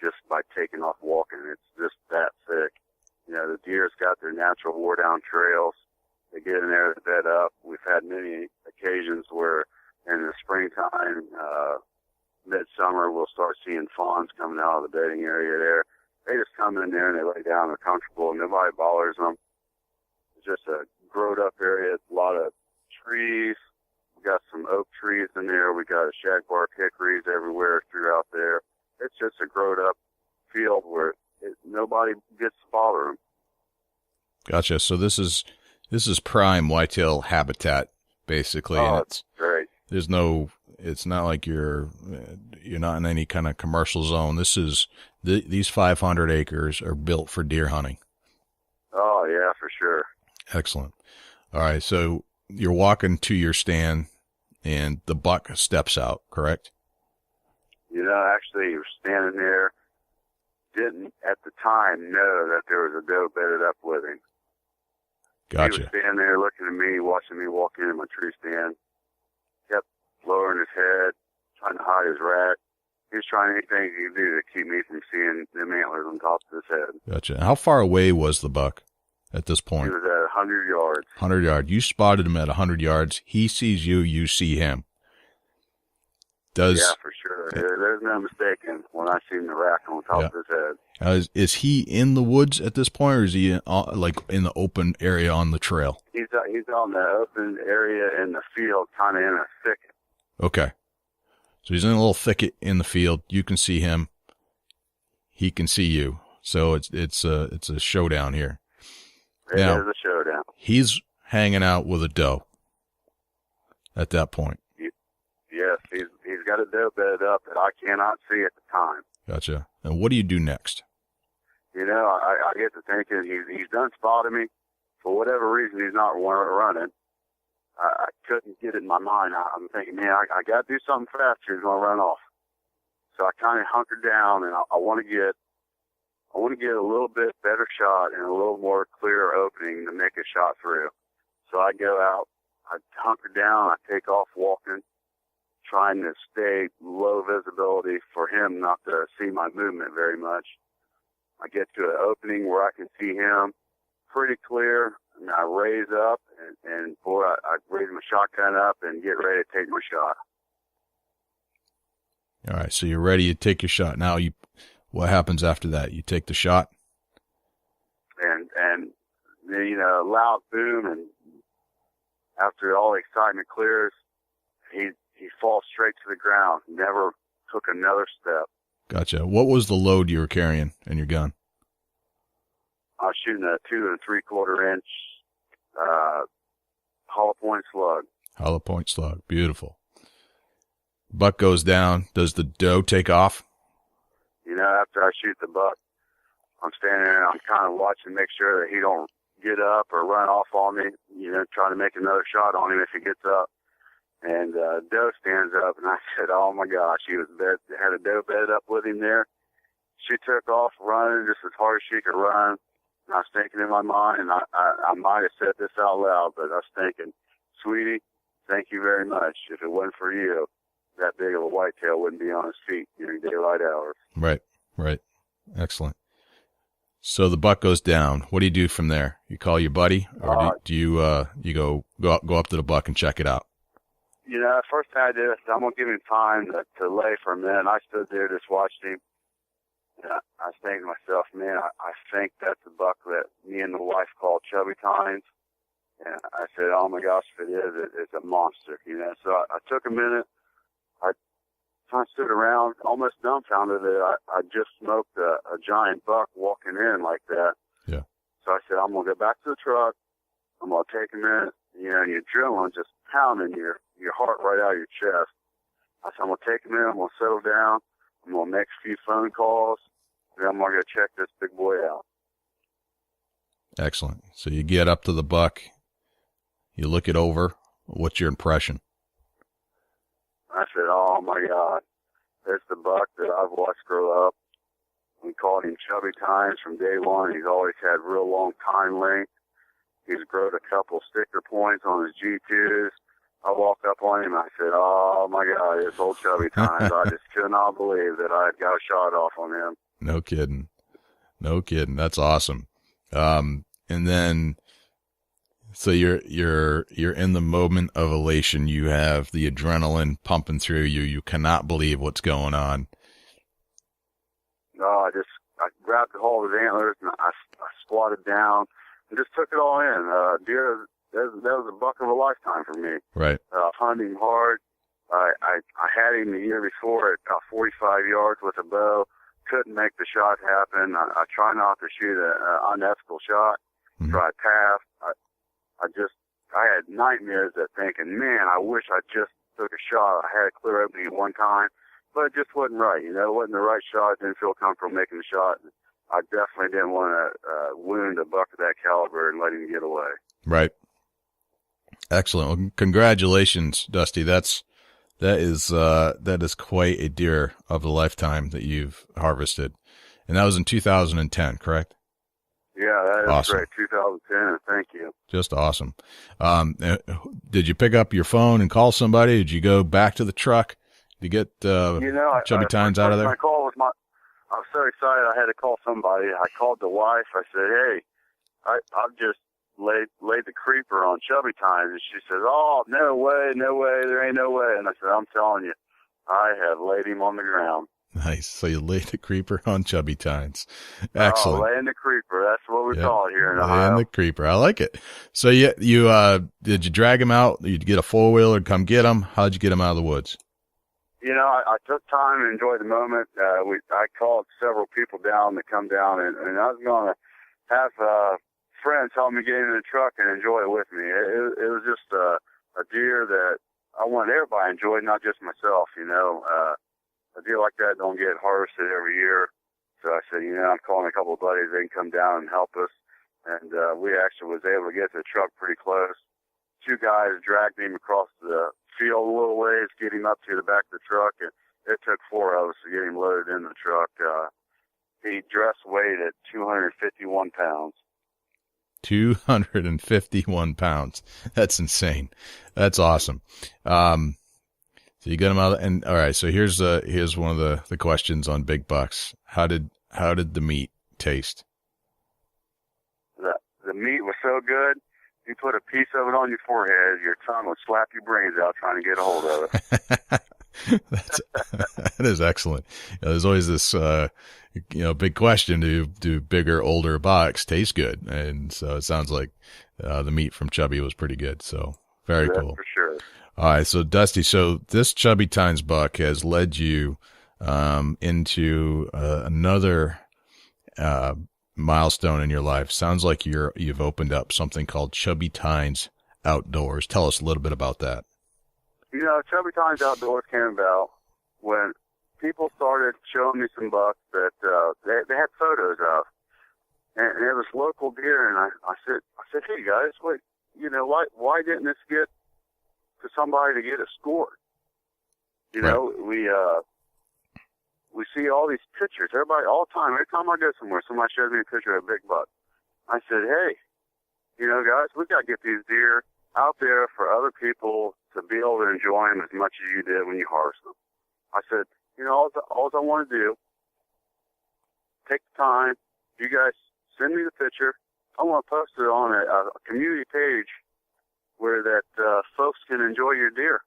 just by taking off walking. It's just that thick. The deer's got their natural wore down trails. They get in there to bed up. We've had many occasions where in the springtime, midsummer, we'll start seeing fawns coming out of the bedding area there. They just come in there and they lay down. They're comfortable. Nobody bothers them. It's just a growed up area. It's a lot of trees. We got some oak trees in there. We got shagbark hickories everywhere throughout there. It's just a growed up field where nobody gets to bother them. Gotcha. So this is prime whitetail habitat, basically. Oh, and it's great. It's not like you're not in any kind of commercial zone. These 500 acres are built for deer hunting. Oh yeah, for sure. Excellent. All right. So you're walking to your stand and the buck steps out, correct? Actually, you're standing there, didn't at the time know that there was a doe bedded up with him. Gotcha. He was standing there looking at me, watching me walk into my tree stand, kept lowering his head, trying to hide his rack. He's trying anything he can do to keep me from seeing them antlers on top of his head. Gotcha. How far away was the buck at this He point? was at 100 yards. 100 yards. You spotted him at 100 yards. He sees you. You see him. Yeah, for sure. There's no mistaking when I seen the rack on top of his head. Is he in the woods at this point, or is he like in the open area on the trail? He's on the open area in the field, kind of in a thicket. Okay. So he's in a little thicket in the field. You can see him. He can see you. So it's a showdown here. It is a showdown. He's hanging out with a doe at that point. Yes, he's got a doe bedded up that I cannot see at the time. Gotcha. And what do you do next? You know, I get to thinking he's done spotted me. For whatever reason, he's not running. I couldn't get it in my mind. I'm thinking, man, I got to do something faster. He's going to run off. So I kind of hunkered down, and I want to get a little bit better shot and a little more clear opening to make a shot through. So I go out, I hunker down, I take off walking, trying to stay low visibility for him not to see my movement very much. I get to an opening where I can see him pretty clear, and I raise up, and boy, I raise my shotgun up and get ready to take my shot. All right, so you're ready to take your shot. Now, what happens after that? You take the shot? And then, you know, a loud boom, and after all the excitement clears, he falls straight to the ground, never took another step. Gotcha. What was the load you were carrying in your gun? I was shooting a 2 3/4 inch hollow point slug. Hollow point slug. Beautiful. Buck goes down. Does the doe take off? You know, after I shoot the buck, I'm standing there and I'm kind of watching, make sure that he don't get up or run off on me, you know, trying to make another shot on him if he gets up. And doe stands up, and I said, oh, my gosh, had a doe bedded up with him there. She took off running just as hard as she could run. And I was thinking in my mind, and I might have said this out loud, but I was thinking, sweetie, thank you very much. If it wasn't for you, that big of a whitetail wouldn't be on his feet during daylight hours. Right. Excellent. So the buck goes down. What do you do from there? You call your buddy, or do you go up to the buck and check it out? You know, first thing I did, I said, I'm going to give him time to lay for a minute. I stood there, just watched him. And I was thinking to myself, man, I think that's the buck that me and the wife called Chubby Tines. And I said, oh, my gosh, if it is, it's a monster, you know. So I took a minute. I kind of stood around, almost dumbfounded that I just smoked a giant buck walking in like that. Yeah. So I said, I'm going to go back to the truck. I'm going to take a minute. You know, and your adrenaline just pounding your heart right out of your chest. I said, I'm going to take a minute. I'm going to settle down. I'm going to make a few phone calls. And then I'm going to go check this big boy out. Excellent. So you get up to the buck. You look it over. What's your impression? I said, oh, my God. There's the buck that I've watched grow up. We called him Chubby Tines from day one. He's always had real long time length. He's grown a couple sticker points on his G2s. I walked up on him and I said, oh, my God, it's old Chubby Tines. I just could not believe that I had got a shot off on him. No kidding. That's awesome. And then, so you're in the moment of elation. You have the adrenaline pumping through you. You cannot believe what's going on. No, I grabbed the hold of his antlers and I squatted down and just took it all in. Deer, that was a buck of a lifetime for me. Right. Hunting hard. I had him the year before at 45 yards with a bow. Couldn't make the shot happen. I try not to shoot an unethical shot. Mm-hmm. So I passed. I had nightmares at thinking, man, I wish I just took a shot. I had a clear opening at one time, but it just wasn't right. You know, it wasn't the right shot. Didn't feel comfortable making the shot. I definitely didn't want to wound a buck of that caliber and let him get away. Right. Excellent. Well, congratulations, Dusty. That is quite a deer of a lifetime that you've harvested. And that was in 2010, correct? Yeah, that is awesome. Great. 2010. Thank you. Just awesome. Did you pick up your phone and call somebody? Did you go back to the truck you get Chubby I Tines out of there? I was so excited I had to call somebody. I called the wife. I said, hey, I've just laid the creeper on Chubby Tines. And she says, oh, no way, there ain't no way. And I said, I'm telling you, I have laid him on the ground. Nice. So you laid the creeper on Chubby Tines. Excellent. Oh, laying the creeper. That's what we call it here in Ohio. Laying the creeper. I like it. So you did you drag him out? Did you get a four-wheeler, come get him? How'd you get him out of the woods? I took time and enjoyed the moment. I called several people down to come down, and I was going to have friends help me get in the truck and enjoy it with me. It was just a deer that I wanted everybody to enjoy, not just myself, A deer like that don't get harvested every year. So I said, I'm calling a couple of buddies. They can come down and help us. And we actually was able to get to the truck pretty close. Two guys dragged him across the field a little ways, get him up to the back of the truck. And it took four of us to get him loaded in the truck. He dress weighed at 251 pounds. 251 pounds. That's insane. That's awesome. So you got him out, and all right. So here's one of the questions on big bucks. How did the meat taste? The meat was so good. You put a piece of it on your forehead, your tongue would slap your brains out trying to get a hold of it. That is excellent. There's always this big question: do bigger, older bucks taste good? And so it sounds like the meat from Chubby was pretty good. So very cool. For sure. All right, so Dusty, so this Chubby Tines buck has led you into another milestone in your life. Sounds like you've opened up something called Chubby Tines Outdoors. Tell us a little bit about that. Chubby Tines Outdoors came about when people started showing me some bucks that they had photos of, and it was local deer. And I said, hey guys, wait, why didn't this get to somebody to get it scored? We see all these pictures. Everybody, all the time, every time I go somewhere, somebody shows me a picture of a big buck. I said, hey, guys, we got to get these deer out there for other people to be able to enjoy them as much as you did when you harvest them. I said, all I want to do, take the time, you guys send me the picture. I want to post it on a community page where that folks can enjoy your deer.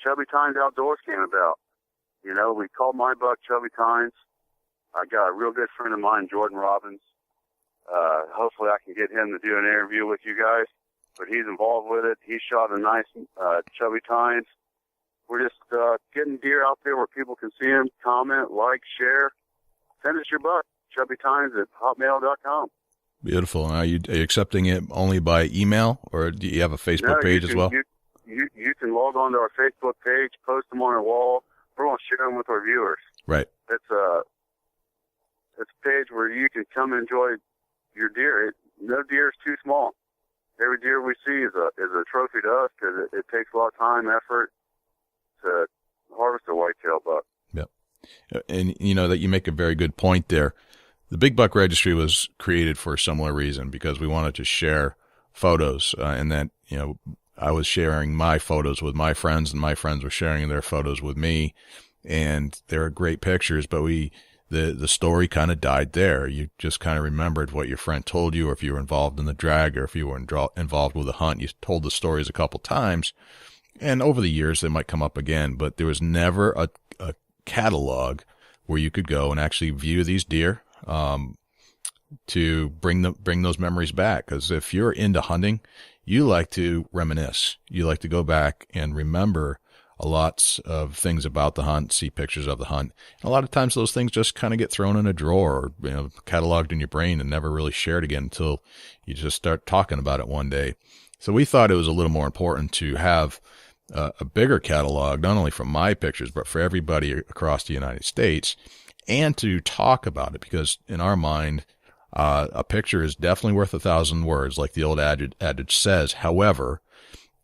Chubby Tines Outdoors came about. We called my buck Chubby Tines. I got a real good friend of mine, Jordan Robbins. Hopefully I can get him to do an interview with you guys, but he's involved with it. He shot a nice Chubby Tines. We're just getting deer out there where people can see them, comment, like, share. Send us your buck, chubbytines@hotmail.com. Beautiful. Now, are you accepting it only by email, or do you have a Facebook page as well? You can log on to our Facebook page, post them on our wall. We're going to share them with our viewers. Right. It's a page where you can come enjoy your deer. No deer is too small. Every deer we see is a trophy to us because it takes a lot of time, effort to harvest a whitetail buck. Yep. And that you make a very good point there. The Big Buck Registry was created for a similar reason, because we wanted to share photos, and that, I was sharing my photos with my friends, and my friends were sharing their photos with me, and they were great pictures, but the story kind of died there. You just kind of remembered what your friend told you, or if you were involved in the drag, or if you were involved with the hunt. You told the stories a couple times, and over the years they might come up again, but there was never a catalog where you could go and actually view these deer, to bring those memories back. Because if you're into hunting, you like to reminisce. You like to go back and remember a lot of things about the hunt, see pictures of the hunt. And a lot of times those things just kind of get thrown in a drawer, or cataloged in your brain and never really shared again until you just start talking about it one day. So we thought it was a little more important to have a bigger catalog, not only for my pictures, but for everybody across the United States, and to talk about it, because in our mind, a picture is definitely worth 1,000 words, like the old adage says. However,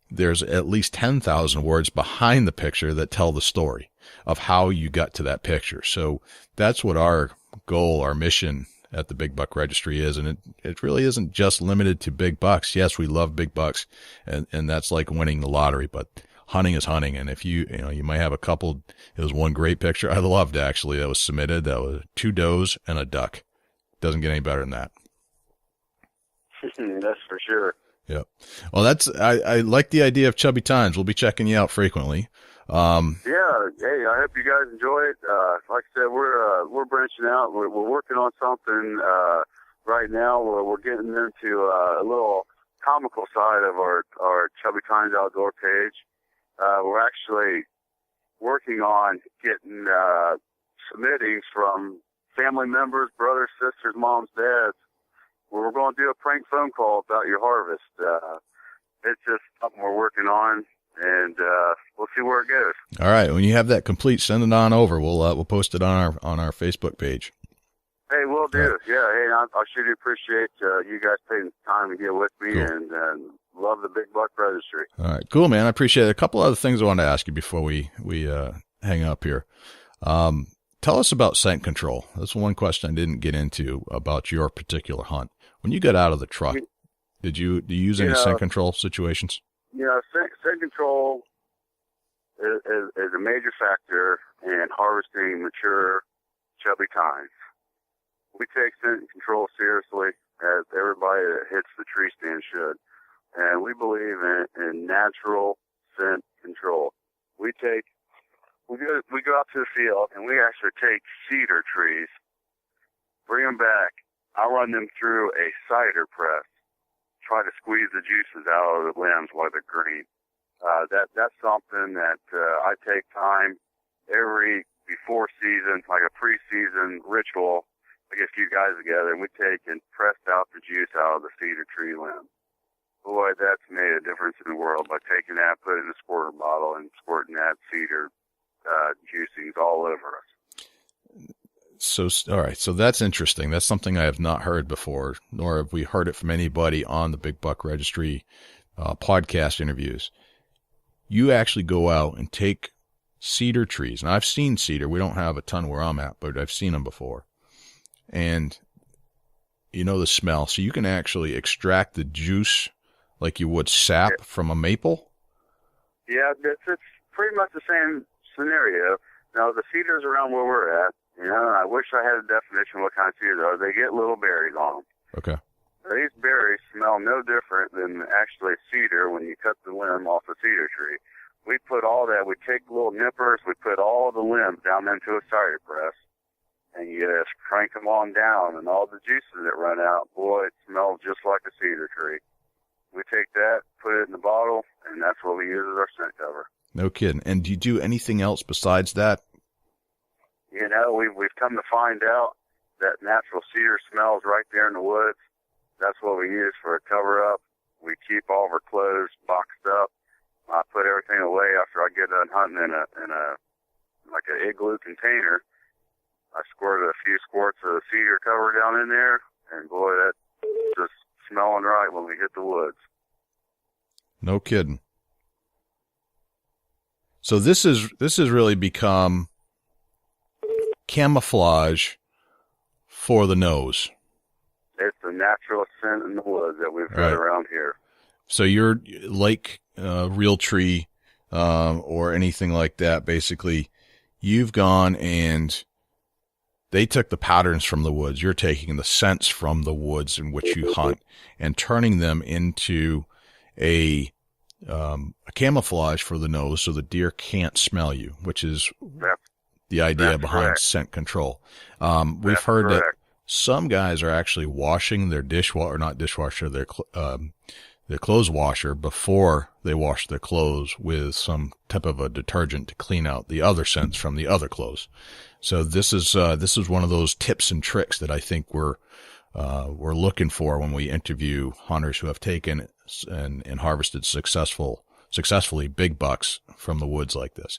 there's at least 10,000 words behind the picture that tell the story of how you got to that picture. So that's what our goal, our mission at the Big Buck Registry is. And it really isn't just limited to big bucks. Yes, we love big bucks, and that's like winning the lottery, but hunting is hunting. And if you might have a couple, it was one great picture I loved actually that was submitted. That was 2 does and a duck. Doesn't get any better than that. That's for sure. Yep. Well, I like the idea of Chubby Times. We'll be checking you out frequently. Yeah. Hey, I hope you guys enjoy it. Like I said, we're branching out. We're working on something, right now where we're getting into, a little comical side of our Chubby Times Outdoor page. We're actually working on getting, submittings from family members, brothers, sisters, moms, dads, where we're going to do a prank phone call about your harvest. It's just something we're working on, and we'll see where it goes. All right, when you have that complete, send it on over. We'll post it on our Facebook page. Hey, we'll do. Right. Yeah, hey, I sure do appreciate you guys taking the time to get with me, cool. and love the Big Buck Registry. All right, cool, man. I appreciate it. A couple other things I wanted to ask you before we hang up here. Tell us about scent control. That's one question I didn't get into about your particular hunt. When you got out of the truck, do you use any scent control situations? Yeah, scent control is a major factor in harvesting mature chubby tines. We take scent control seriously, as everybody that hits the tree stand should. And we believe in natural scent control. We go out to the field and we actually take cedar trees, bring them back. I run them through a cider press, try to squeeze the juices out of the limbs while they're green. That's something that I take time before season, like a preseason ritual. I get a few guys together and we take and press out the juice out of the cedar tree limb. Boy, that's made a difference in the world by taking that, putting it in a squirter bottle, and squirting that cedar juicings all over us. So, all right. So that's interesting. That's something I have not heard before, nor have we heard it from anybody on the Big Buck Registry podcast interviews. You actually go out and take cedar trees. And I've seen cedar. We don't have a ton where I'm at, but I've seen them before. And you know the smell. So you can actually extract the juice like you would sap from a maple? Yeah, it's pretty much the same scenario. Now, the cedars around where we're at, I wish I had a definition of what kind of cedars are. They get little berries on them. Okay. These berries smell no different than actually cedar when you cut the limb off a cedar tree. We put all that, we take little nippers, we put all the limbs down into a cider press, and you just crank them on down, and all the juices that run out, boy, it smells just like a cedar tree. We take that, put it in the bottle, and that's what we use as our scent cover. No kidding. And do you do anything else besides that? We've come to find out that natural cedar smells right there in the woods. That's what we use for a cover-up. We keep all of our clothes boxed up. I put everything away after I get done hunting in a like an igloo container. I squirted a few squirts of cedar cover down in there, and boy, that's just smelling right when we hit the woods. No kidding. So this has really become camouflage for the nose. It's the natural scent in the woods that we've got around here. So you're like Realtree or anything like that, basically, you've gone and they took the patterns from the woods. You're taking the scents from the woods in which you hunt and turning them into a camouflage for the nose so the deer can't smell you, which is the idea behind scent control. We've heard that some guys are actually washing their their clothes washer before they wash their clothes with some type of a detergent to clean out the other scents from the other clothes. So this is one of those tips and tricks that I think we're looking for when we interview hunters who have taken and harvested successfully big bucks from the woods like this.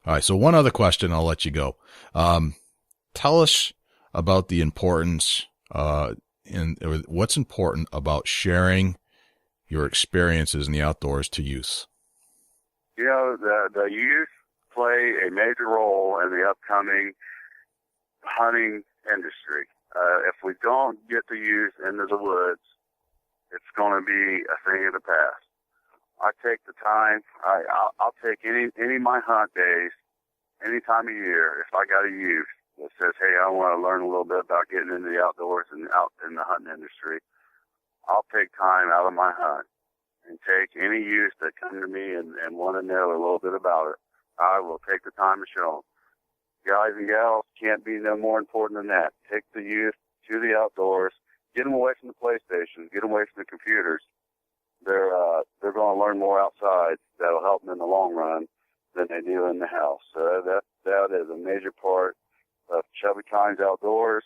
All right. So one other question, I'll let you go. Tell us about the importance, what's important about sharing your experiences in the outdoors to youth. The youth play a major role in the upcoming hunting industry. If we don't get the youth into the woods, it's going to be a thing of the past. I take the time. I'll take any of my hunt days, any time of year, if I got a youth that says, hey, I want to learn a little bit about getting into the outdoors and out in the hunting industry, I'll take time out of my hunt and take any youth that come to me and want to know a little bit about it. I will take the time to show them. Guys and gals, can't be no more important than that. Take the youth to the outdoors, get them away from the PlayStations, get them away from the computers. They're going to learn more outside. That'll help them in the long run than they do in the house. So that is a major part of Chubby Times Outdoors.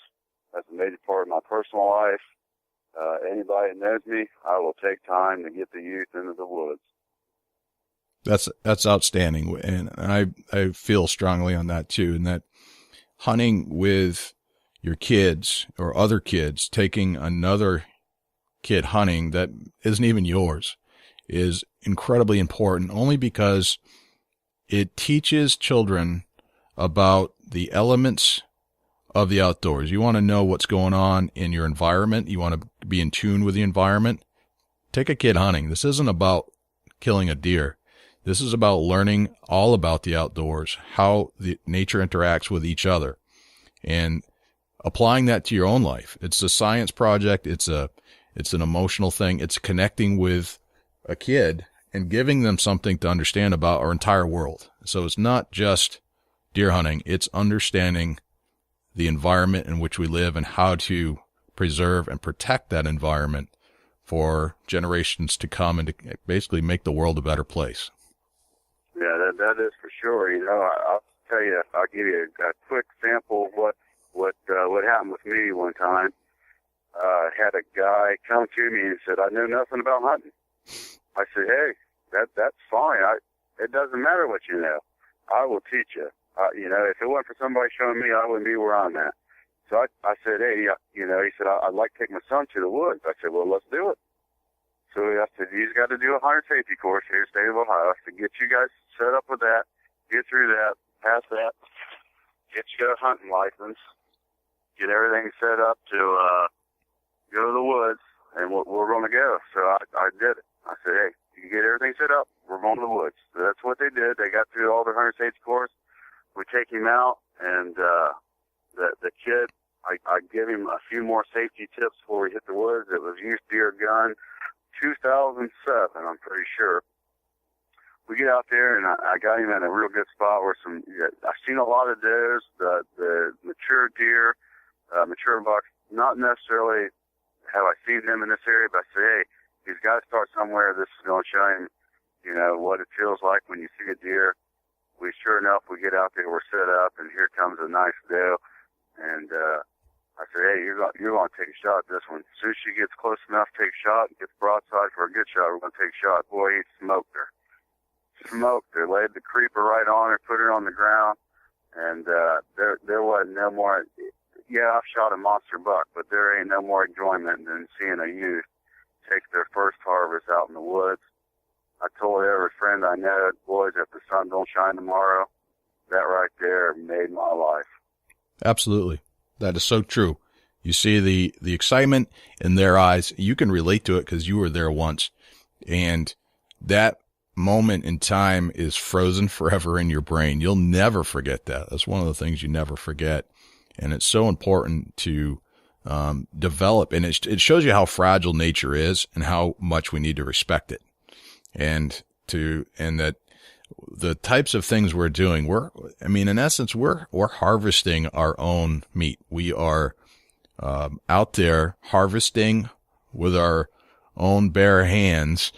That's a major part of my personal life. Anybody that knows me, I will take time to get the youth into the woods. That's outstanding, and I feel strongly on that too. And that hunting with your kids or other kids, taking another kid hunting that isn't even yours, is incredibly important. Only because it teaches children about the elements of the outdoors. You want to know what's going on in your environment. You want to be in tune with the environment. Take a kid hunting. This isn't about killing a deer. This is about learning all about the outdoors, how the nature interacts with each other, and applying that to your own life. It's a science project. It's an emotional thing. It's connecting with a kid and giving them something to understand about our entire world. So it's not just deer hunting. It's understanding the environment in which we live and how to preserve and protect that environment for generations to come and to basically make the world a better place. Yeah, that is for sure. You know, I'll tell you, I'll give you a quick sample of what happened with me one time. Had a guy come to me and said, I know nothing about hunting. I said, hey, that's fine. It doesn't matter what you know. I will teach you. You know, if it wasn't for somebody showing me, I wouldn't be where I'm at. So I said, hey, you know, he said, I'd like to take my son to the woods. I said, well, let's do it. So I said, he's got to do a hunter safety course here in the state of Ohio. I said, get you guys set up with that, get through that, pass that, get you a hunting license, get everything set up to go to the woods, and we're going to go. So I did it. I said, hey, you get everything set up, we're going to the woods. So that's what they did. They got through all their hunter safety course. We take him out, and the kid, I give him a few more safety tips before we hit the woods. It was youth deer gun, 2007, I'm pretty sure. We get out there, and I got him in a real good spot where I've seen a lot of does, the mature deer, mature bucks. Not necessarily have I seen them in this area, but I say, hey, he's got to start somewhere. This is going to show him, you know, what it feels like when you see a deer. Sure enough, we get out there, we're set up, and here comes a nice doe. And I said, hey, you're going to take a shot at this one. As soon as she gets close enough, take a shot, gets broadside for a good shot, we're going to take a shot. Boy, he smoked her. Laid the creeper right on her, put her on the ground, and there wasn't no more. Yeah, I've shot a monster buck, but there ain't no more enjoyment than seeing a youth take their first harvest out in the woods. I told every friend I know, boys, if the sun don't shine tomorrow, that right there made my life. Absolutely. That is so true. You see the excitement in their eyes. You can relate to it because you were there once. And that moment in time is frozen forever in your brain. You'll never forget that. That's one of the things you never forget. And it's so important to develop. And it shows you how fragile nature is and how much we need to respect it. And that the types of things we're doing, in essence, we're harvesting our own meat. We are out there harvesting with our own bare hands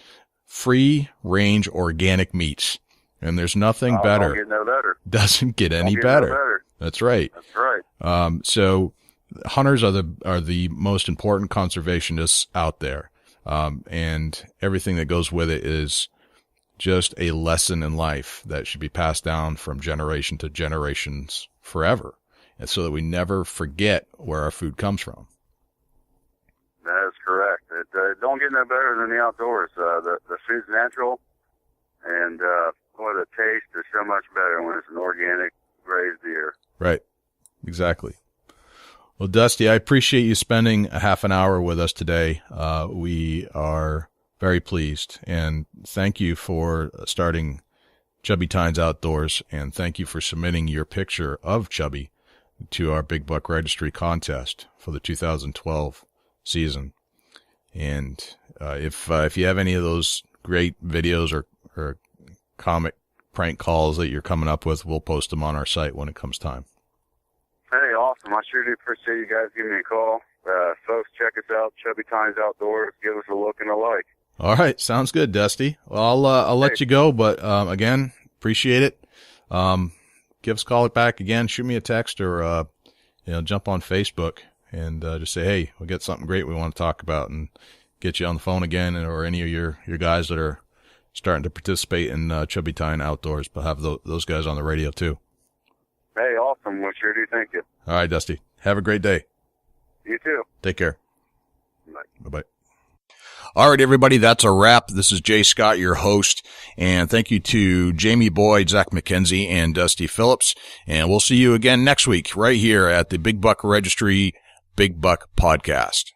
free range organic meats. And there's nothing better. Don't get no better. Doesn't get any better. No better. That's right. That's right. So hunters are the most important conservationists out there. And everything that goes with it is just a lesson in life that should be passed down from generation to generations forever. And so that we never forget where our food comes from. That is correct. It don't get no better than the outdoors. The food's natural, and the taste is so much better when it's an organic grazed deer. Right. Exactly. Well, Dusty, I appreciate you spending a half an hour with us today. We are very pleased. And thank you for starting Chubby Tines Outdoors, and thank you for submitting your picture of Chubby to our Big Buck Registry contest for the 2012 season. And if you have any of those great videos or comic prank calls that you're coming up with, we'll post them on our site when it comes time. Hey, awesome. I sure do appreciate you guys giving me a call. Folks, check us out, Chubby Tines Outdoors. Give us a look and a like. All right. Sounds good, Dusty. Well, I'll let you go, but again, appreciate it. Give us a call back again. Shoot me a text or jump on Facebook and just say, hey, we got something great we want to talk about, and get you on the phone again, or any of your guys that are starting to participate in Chubby Tine Outdoors, but have those guys on the radio too. Hey, awesome. We sure do. Thank you. All right, Dusty. Have a great day. You too. Take care. Bye. Bye-bye. All right, everybody, that's a wrap. This is Jay Scott, your host, and thank you to Jamie Boyd, Zack McKenzie, and Dusty Phillips. And we'll see you again next week right here at the Big Buck Registry Big Buck Podcast.